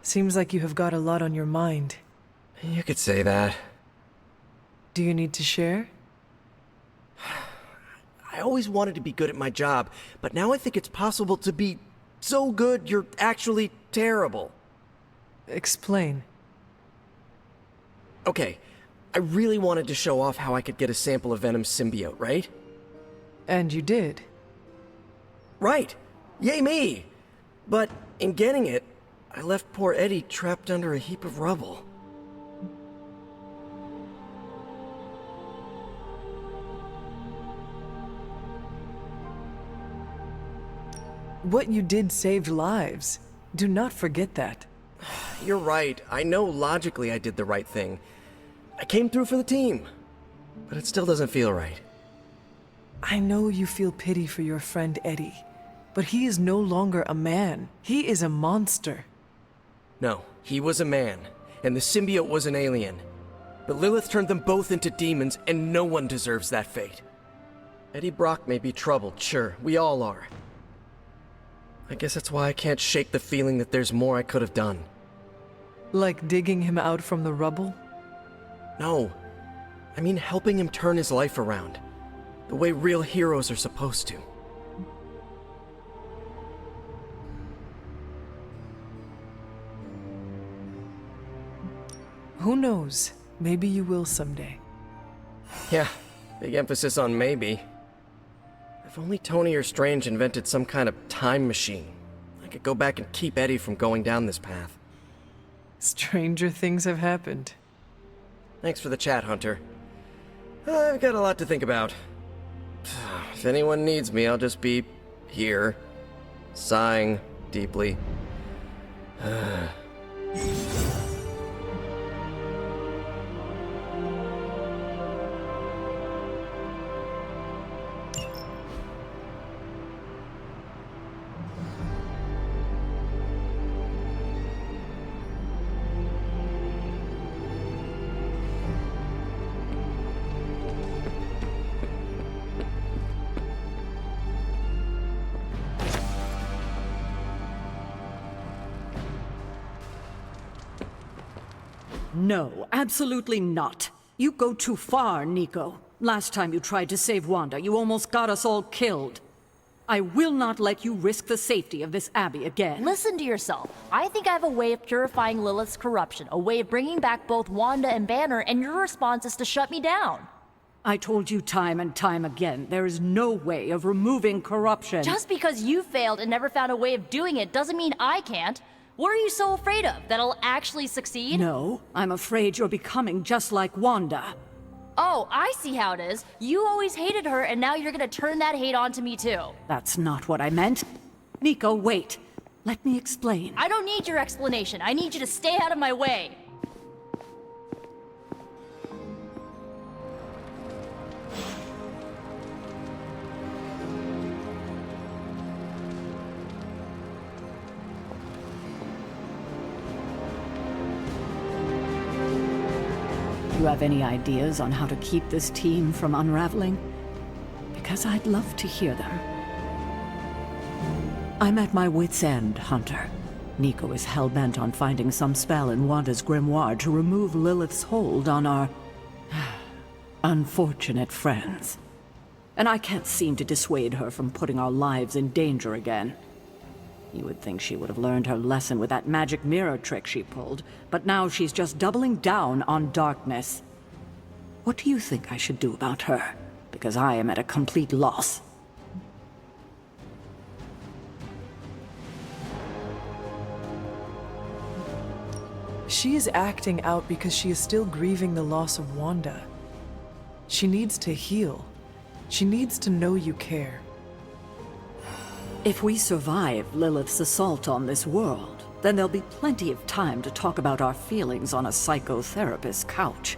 Seems like you have got a lot on your mind. You could say that. Do you need to share? I always wanted to be good at my job, but now I think it's possible to be so good you're actually terrible. Explain. Okay, I really wanted to show off how I could get a sample of Venom's symbiote, right? And you did. Right! Yay me! But in getting it, I left poor Eddie trapped under a heap of rubble. What you did saved lives. Do not forget that. You're right. I know logically I did the right thing. I came through for the team. But it still doesn't feel right. I know you feel pity for your friend Eddie, but he is no longer a man. He is a monster. No, he was a man, and the symbiote was an alien. But Lilith turned them both into demons, and no one deserves that fate. Eddie Brock may be troubled, sure, we all are. I guess that's why I can't shake the feeling that there's more I could have done. Like digging him out from the rubble? No. I mean helping him turn his life around. The way real heroes are supposed to. Who knows? Maybe you will someday. Yeah, big emphasis on maybe. If only Tony or Strange invented some kind of time machine, I could go back and keep Eddie from going down this path. Stranger things have happened. Thanks for the chat, Hunter. I've got a lot to think about. If anyone needs me, I'll just be here, sighing deeply. No, absolutely not. You go too far, Nico. Last time you tried to save Wanda, you almost got us all killed. I will not let you risk the safety of this Abbey again. Listen to yourself. I think I have a way of purifying Lilith's corruption, a way of bringing back both Wanda and Banner, and your response is to shut me down. I told you time and time again, there is no way of removing corruption. Just because you failed and never found a way of doing it doesn't mean I can't. What are you so afraid of? That I'll actually succeed? No, I'm afraid you're becoming just like Wanda. Oh, I see how it is. You always hated her, and now you're gonna turn that hate onto me too. That's not what I meant. Nico, wait. Let me explain. I don't need your explanation. I need you to stay out of my way. Do you have any ideas on how to keep this team from unraveling? Because I'd love to hear them. I'm at my wit's end, Hunter. Nico is hell-bent on finding some spell in Wanda's grimoire to remove Lilith's hold on our unfortunate friends. And I can't seem to dissuade her from putting our lives in danger again. You would think she would have learned her lesson with that magic mirror trick she pulled, but now she's just doubling down on darkness. What do you think I should do about her? Because I am at a complete loss. She is acting out because she is still grieving the loss of Wanda. She needs to heal. She needs to know you care. If we survive Lilith's assault on this world, then there'll be plenty of time to talk about our feelings on a psychotherapist's couch.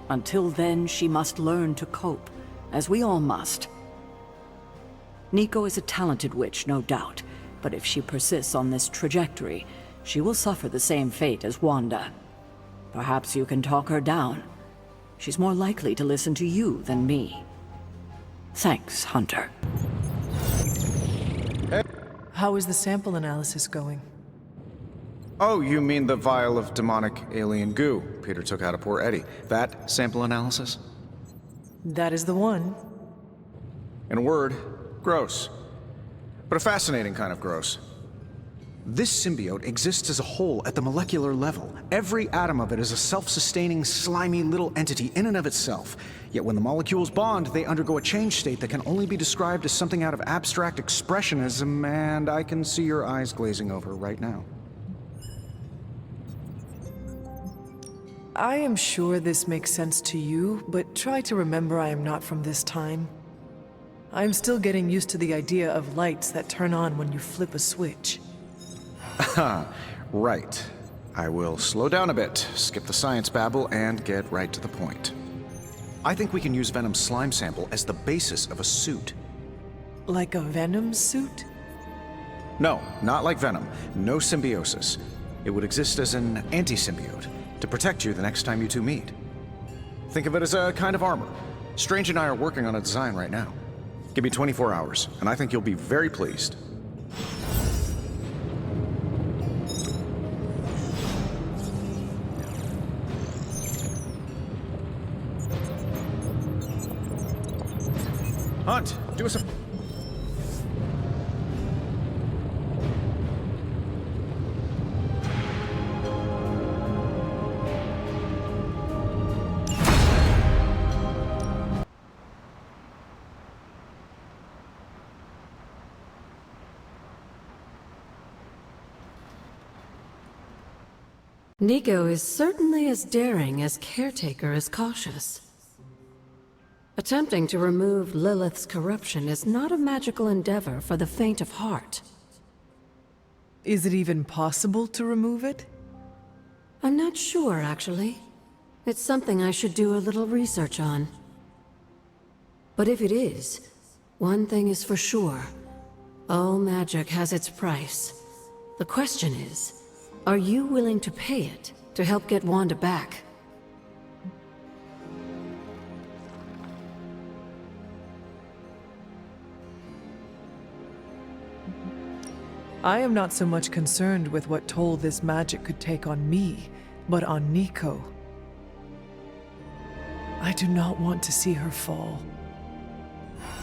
Until then, she must learn to cope, as we all must. Nico is a talented witch, no doubt, but if she persists on this trajectory, she will suffer the same fate as Wanda. Perhaps you can talk her down. She's more likely to listen to you than me. Thanks, Hunter. How is the sample analysis going? Oh, you mean the vial of demonic alien goo Peter took out of poor Eddie. That sample analysis? That is the one. In a word, gross. But a fascinating kind of gross. This symbiote exists as a whole at the molecular level. Every atom of it is a self-sustaining, slimy little entity in and of itself. Yet when the molecules bond, they undergo a change state that can only be described as something out of abstract expressionism, and I can see your eyes glazing over right now. I am sure this makes sense to you, but try to remember I am not from this time. I am still getting used to the idea of lights that turn on when you flip a switch. Right. I will slow down a bit, skip the science babble, and get right to the point. I think we can use Venom's slime sample as the basis of a suit. Like a Venom suit? No, not like Venom. No symbiosis. It would exist as an anti-symbiote, to protect you the next time you two meet. Think of it as a kind of armor. Strange and I are working on a design right now. Give me 24 hours, and I think you'll be very pleased. Hunt, do us a... Nico is certainly as daring as Caretaker is cautious. Attempting to remove Lilith's corruption is not a magical endeavor for the faint of heart. Is it even possible to remove it? I'm not sure, actually. It's something I should do a little research on. But if it is, one thing is for sure. All magic has its price. The question is, are you willing to pay it to help get Wanda back? I am not so much concerned with what toll this magic could take on me, but on Nico. I do not want to see her fall.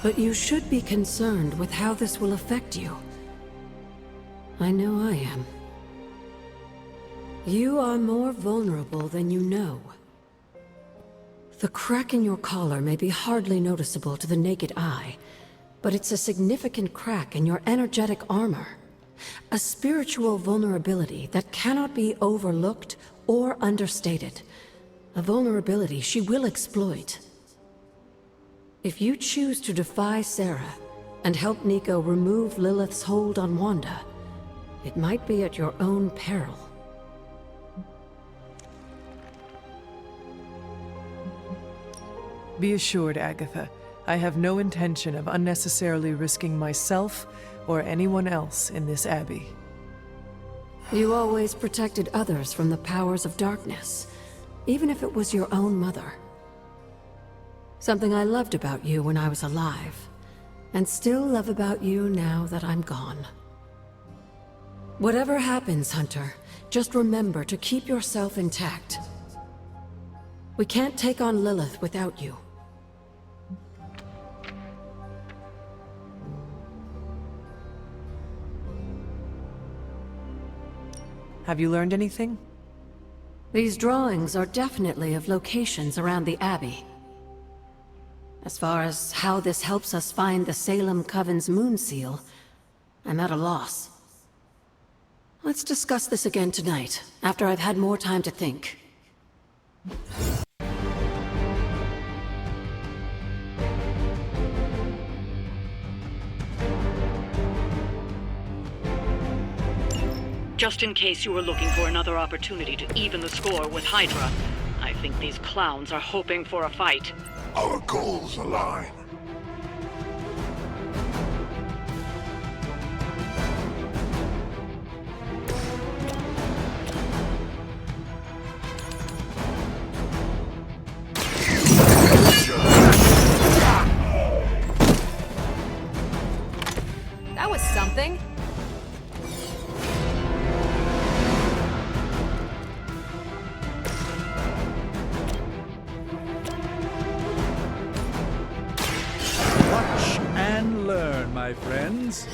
But you should be concerned with how this will affect you. I know I am. You are more vulnerable than you know. The crack in your collar may be hardly noticeable to the naked eye, but it's a significant crack in your energetic armor. A spiritual vulnerability that cannot be overlooked or understated. A vulnerability she will exploit. If you choose to defy Sarah and help Nico remove Lilith's hold on Wanda, it might be at your own peril. Be assured, Agatha, I have no intention of unnecessarily risking myself or anyone else in this abbey. You always protected others from the powers of darkness, even if it was your own mother. Something I loved about you when I was alive, and still love about you now that I'm gone. Whatever happens, Hunter, just remember to keep yourself intact. We can't take on Lilith without you. Have you learned anything? These drawings are definitely of locations around the Abbey. As far as how this helps us find the Salem Coven's moon seal, I'm at a loss. Let's discuss this again tonight, after I've had more time to think. Just in case you were looking for another opportunity to even the score with Hydra, I think these clowns are hoping for a fight. Our goals align. That was something. Watch and learn, my friends.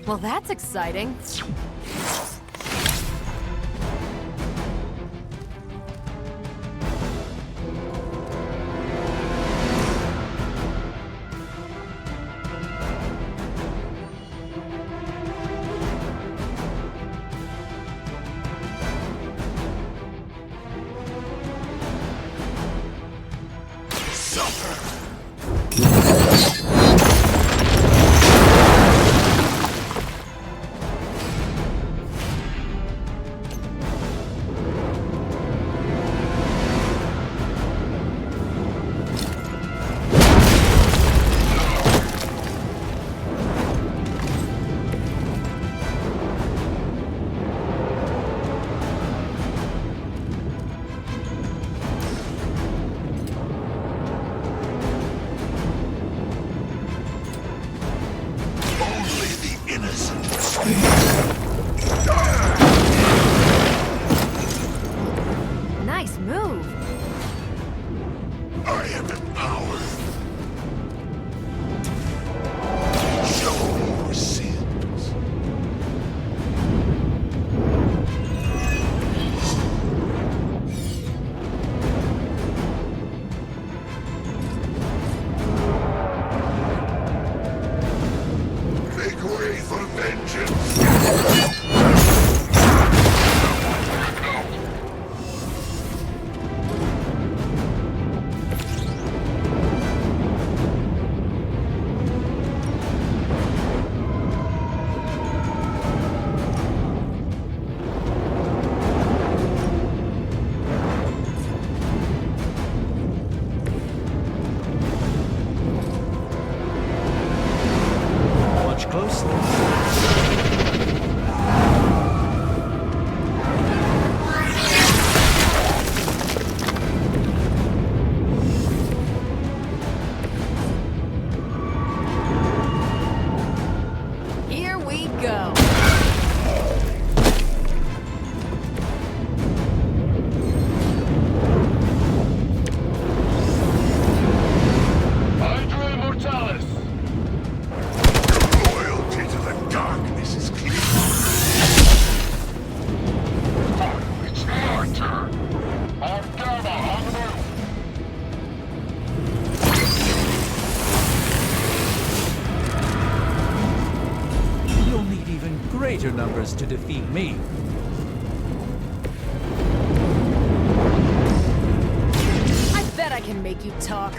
Well, that's exciting. Nice move. I am empowered. Show me your sins. Make way for vengeance. Watch closely. Here we go. Hydra Immortalis! Your loyalty to the darkness is clear. Oh, it's my turn. Argama Hagru! You'll need even greater numbers to defeat me. I bet I can make you talk.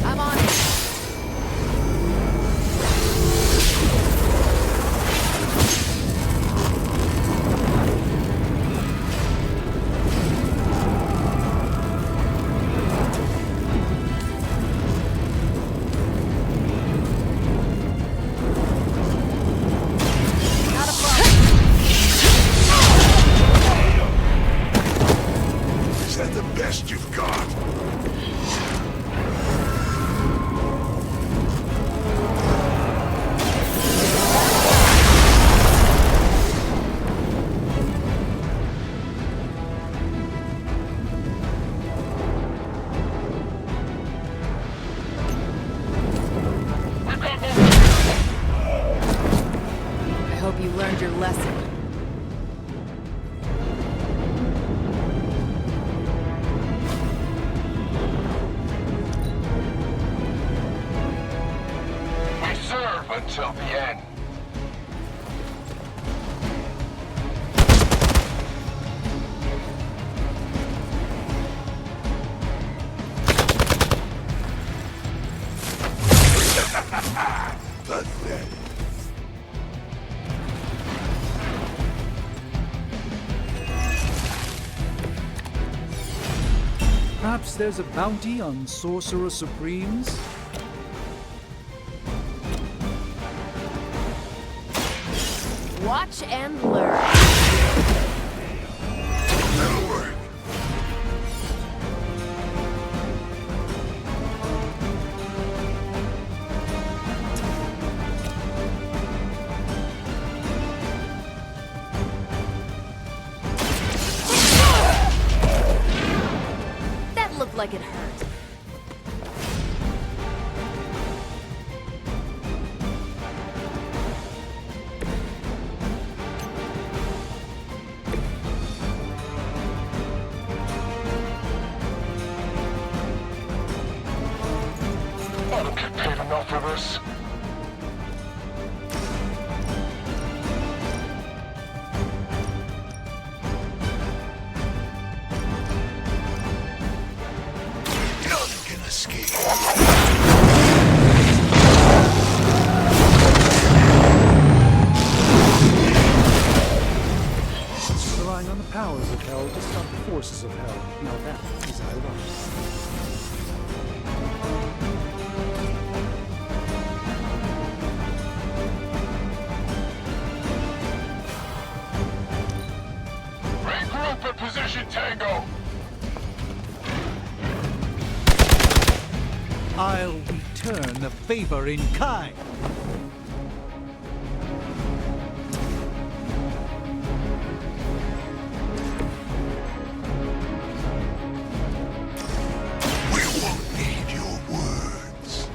I'm on it. Not a problem. Is that the best you've got? I hope you learned your lesson. We serve until the end. Pathetic. Perhaps there's a bounty on Sorcerer Supremes? Watch and learn. That'll work. like it hurt. I don't get paid enough for this. None can escape. Relying on the powers of hell to stop the forces of hell. Now that is ironic. Regroup and position Tango. I'll return the favor in kind. We won't need your words.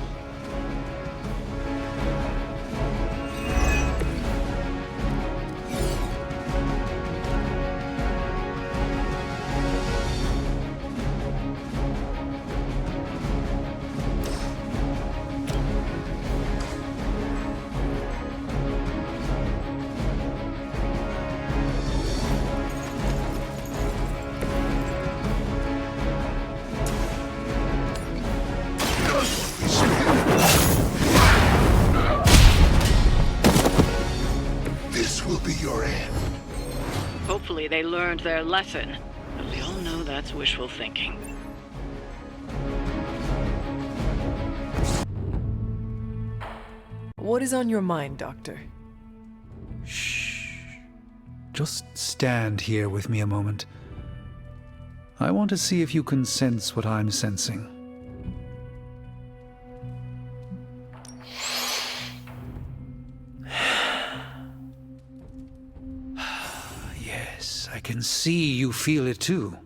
This will be your end. Hopefully they learned their lesson, but we all know that's wishful thinking. What is on your mind, Doctor? Just stand here with me a moment. I want to see if you can sense what I'm sensing. Yes, I can see you feel it too.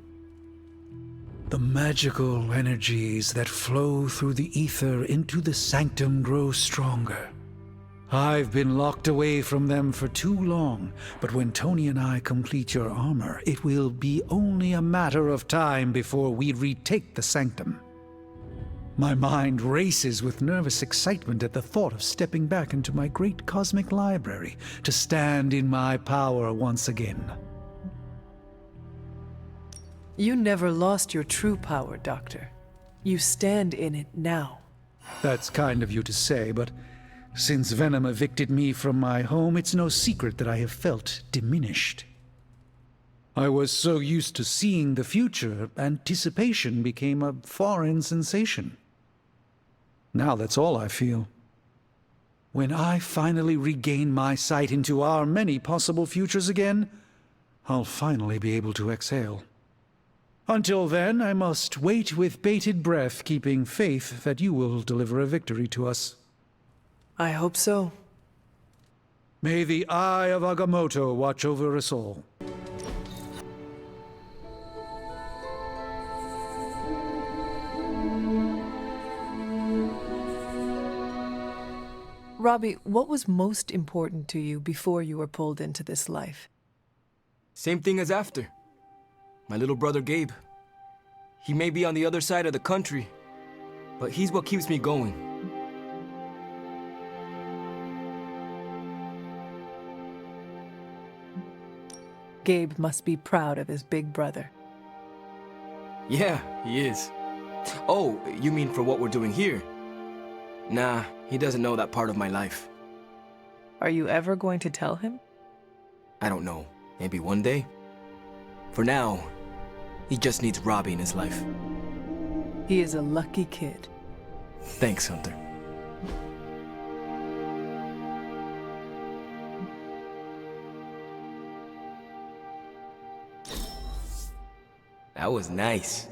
The magical energies that flow through the ether into the sanctum grow stronger. I've been locked away from them for too long, but when Tony and I complete your armor, it will be only a matter of time before we retake the sanctum. My mind races with nervous excitement at the thought of stepping back into my great cosmic library to stand in my power once again. You never lost your true power, Doctor. You stand in it now. That's kind of you to say, but since Venom evicted me from my home, it's no secret that I have felt diminished. I was so used to seeing the future, anticipation became a foreign sensation. Now that's all I feel. When I finally regain my sight into our many possible futures again, I'll finally be able to exhale. Until then, I must wait with bated breath, keeping faith that you will deliver a victory to us. I hope so. May the Eye of Agamotto watch over us all. Robbie, what was most important to you before you were pulled into this life? Same thing as after. My little brother Gabe. He may be on the other side of the country, but he's what keeps me going. Gabe must be proud of his big brother. Yeah, he is. Oh, you mean for what we're doing here? Nah, he doesn't know that part of my life. Are you ever going to tell him? I don't know. Maybe one day? For now, he just needs Robbie in his life. He is a lucky kid. Thanks, Hunter. That was nice.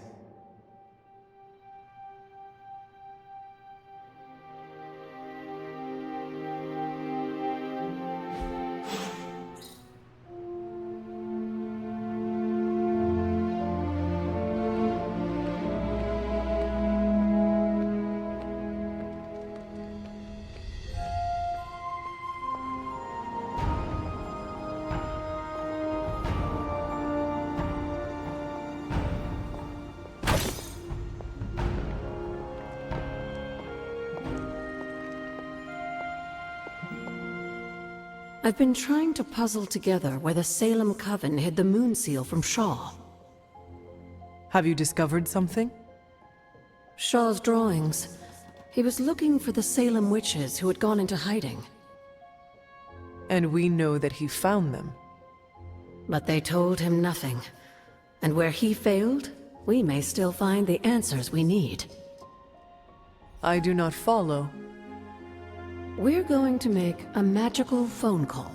I've been trying to puzzle together where the Salem Coven hid the moon seal from Shaw. Have you discovered something? Shaw's drawings. He was looking for the Salem witches who had gone into hiding. And we know that he found them. But they told him nothing. And where he failed, we may still find the answers we need. I do not follow. We're going to make a magical phone call.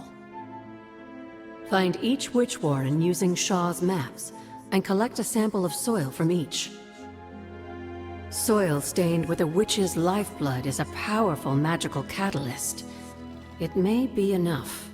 Find each witch warren using Shaw's maps, and collect a sample of soil from each. Soil stained with a witch's lifeblood is a powerful magical catalyst. It may be enough.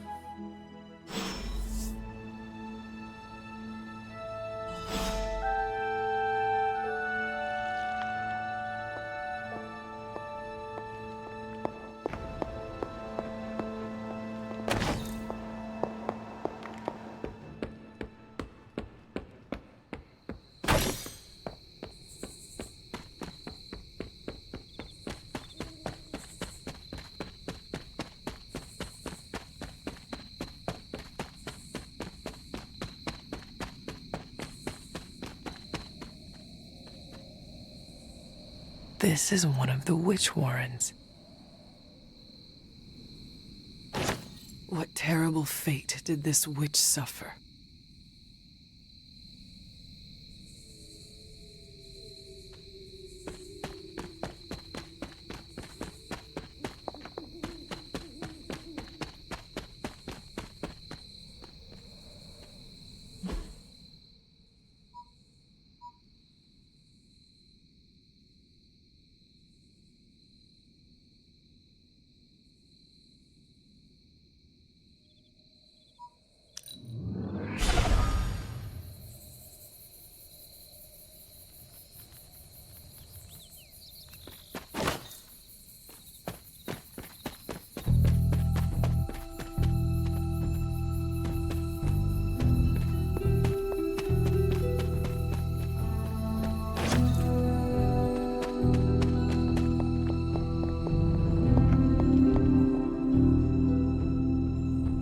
This is one of the witch warrens. What terrible fate did this witch suffer?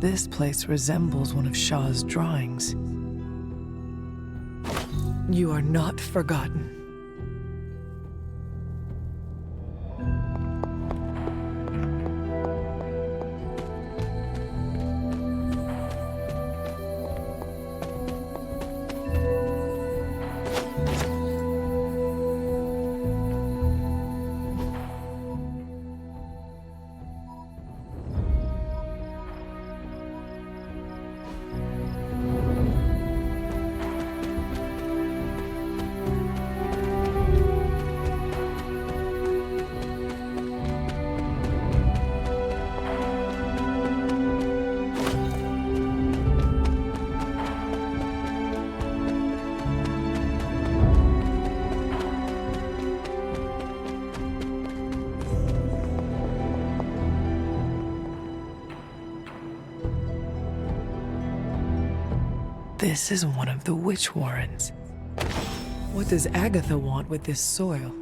This place resembles one of Shaw's drawings. You are not forgotten. This is one of the witch warrens. What does Agatha want with this soil?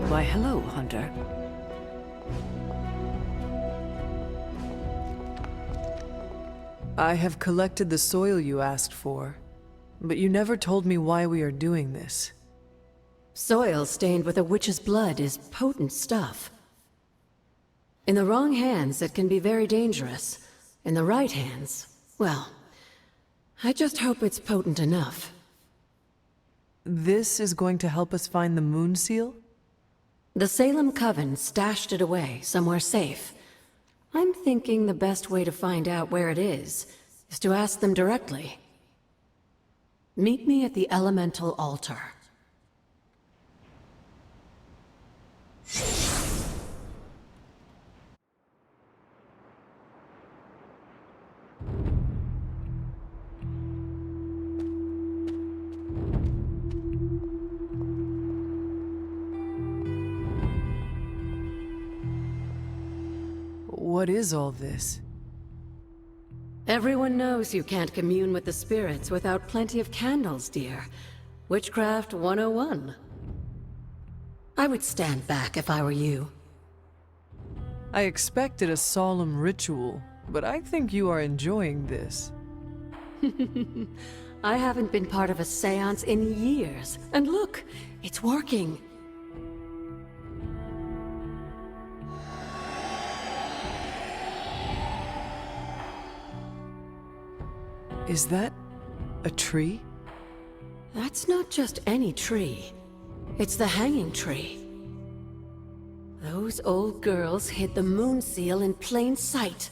Why, hello, Hunter. I have collected the soil you asked for, but you never told me why we are doing this. Soil stained with a witch's blood is potent stuff. In the wrong hands, it can be very dangerous. In the right hands, well, I just hope it's potent enough. This is going to help us find the moon seal? The Salem Coven stashed it away, somewhere safe. I'm thinking the best way to find out where it is to ask them directly. Meet me at the Elemental Altar. What is all this? Everyone knows you can't commune with the spirits without plenty of candles, dear. Witchcraft 101. I would stand back if I were you. I expected a solemn ritual, but I think you are enjoying this. I haven't been part of a seance in years, and look, it's working. Is that a tree? That's not just any tree. It's the hanging tree. Those old girls hid the moon seal in plain sight.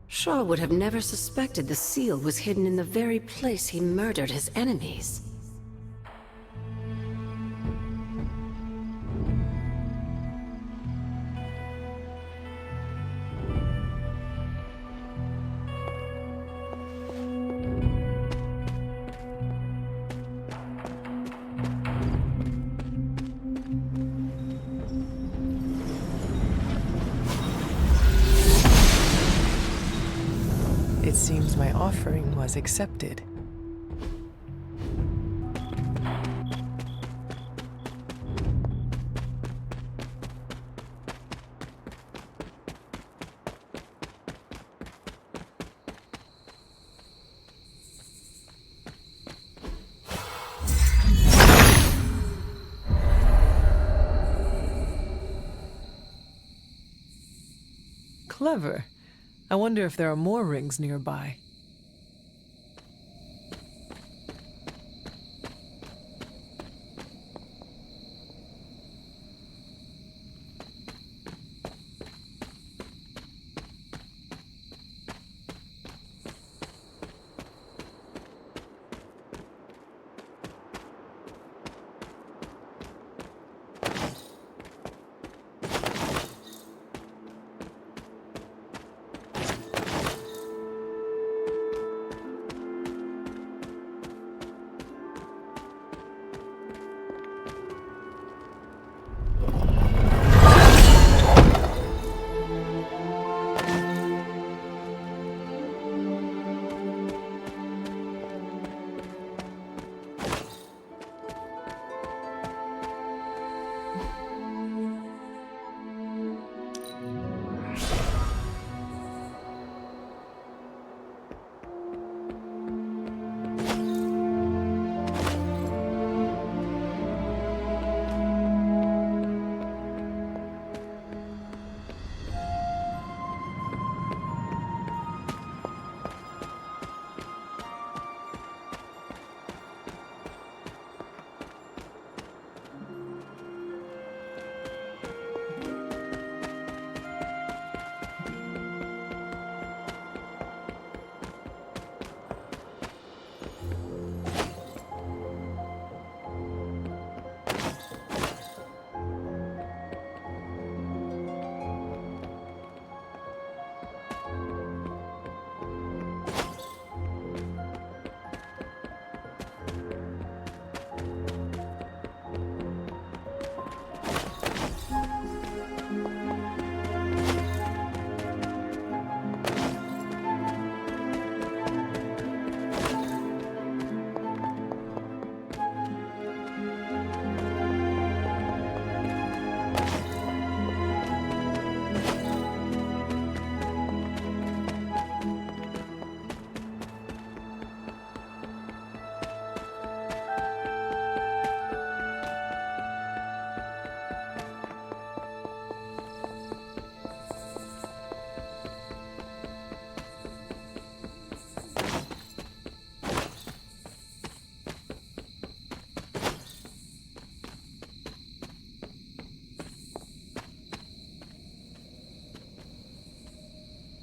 Shaw would have never suspected the seal was hidden in the very place he murdered his enemies. It seems my offering was accepted. Clever. I wonder if there are more rings nearby.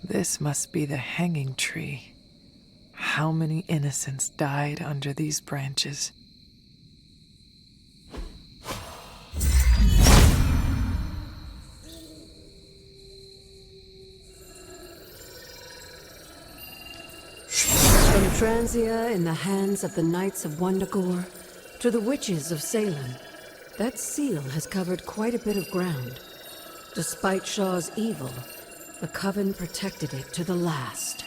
This must be the hanging tree. How many innocents died under these branches? From Transia in the hands of the Knights of Wundagore to the Witches of Salem, that seal has covered quite a bit of ground. Despite Shaw's evil, The Coven protected it to the last.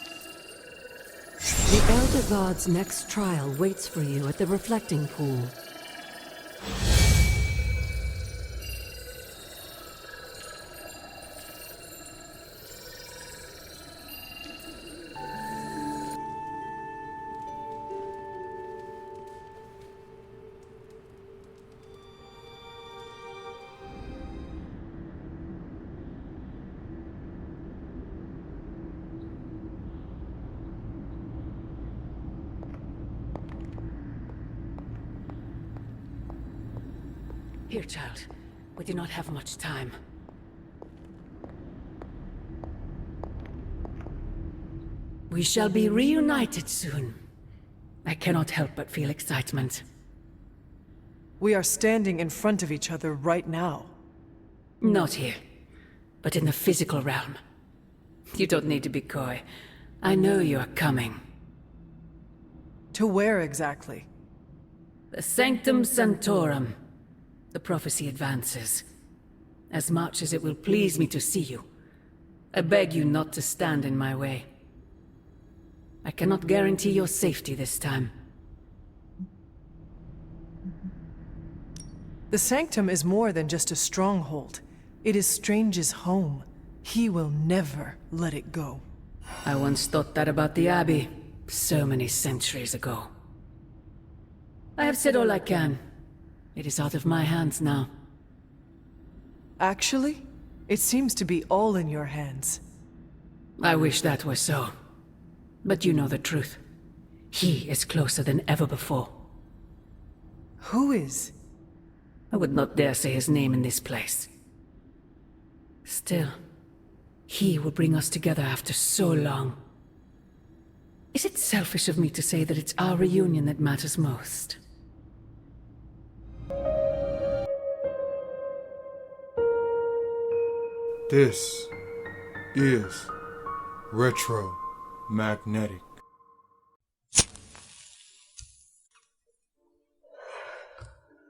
The Elder God's next trial waits for you at the reflecting pool. Here, child. We do not have much time. We shall be reunited soon. I cannot help but feel excitement. We are standing in front of each other right now. Not here, but in the physical realm. You don't need to be coy. I know you are coming. To where exactly? The Sanctum Sanctorum. The prophecy advances. As much as it will please me to see you, I beg you not to stand in my way. I cannot guarantee your safety this time. The Sanctum is more than just a stronghold. It is Strange's home. He will never let it go. I once thought that about the Abbey, so many centuries ago. I have said all I can. It is out of my hands now. Actually, it seems to be all in your hands. I wish that were so. But you know the truth. He is closer than ever before. Who is? I would not dare say his name in this place. Still, he will bring us together after so long. Is it selfish of me to say that it's our reunion that matters most? This is Retromagnetic.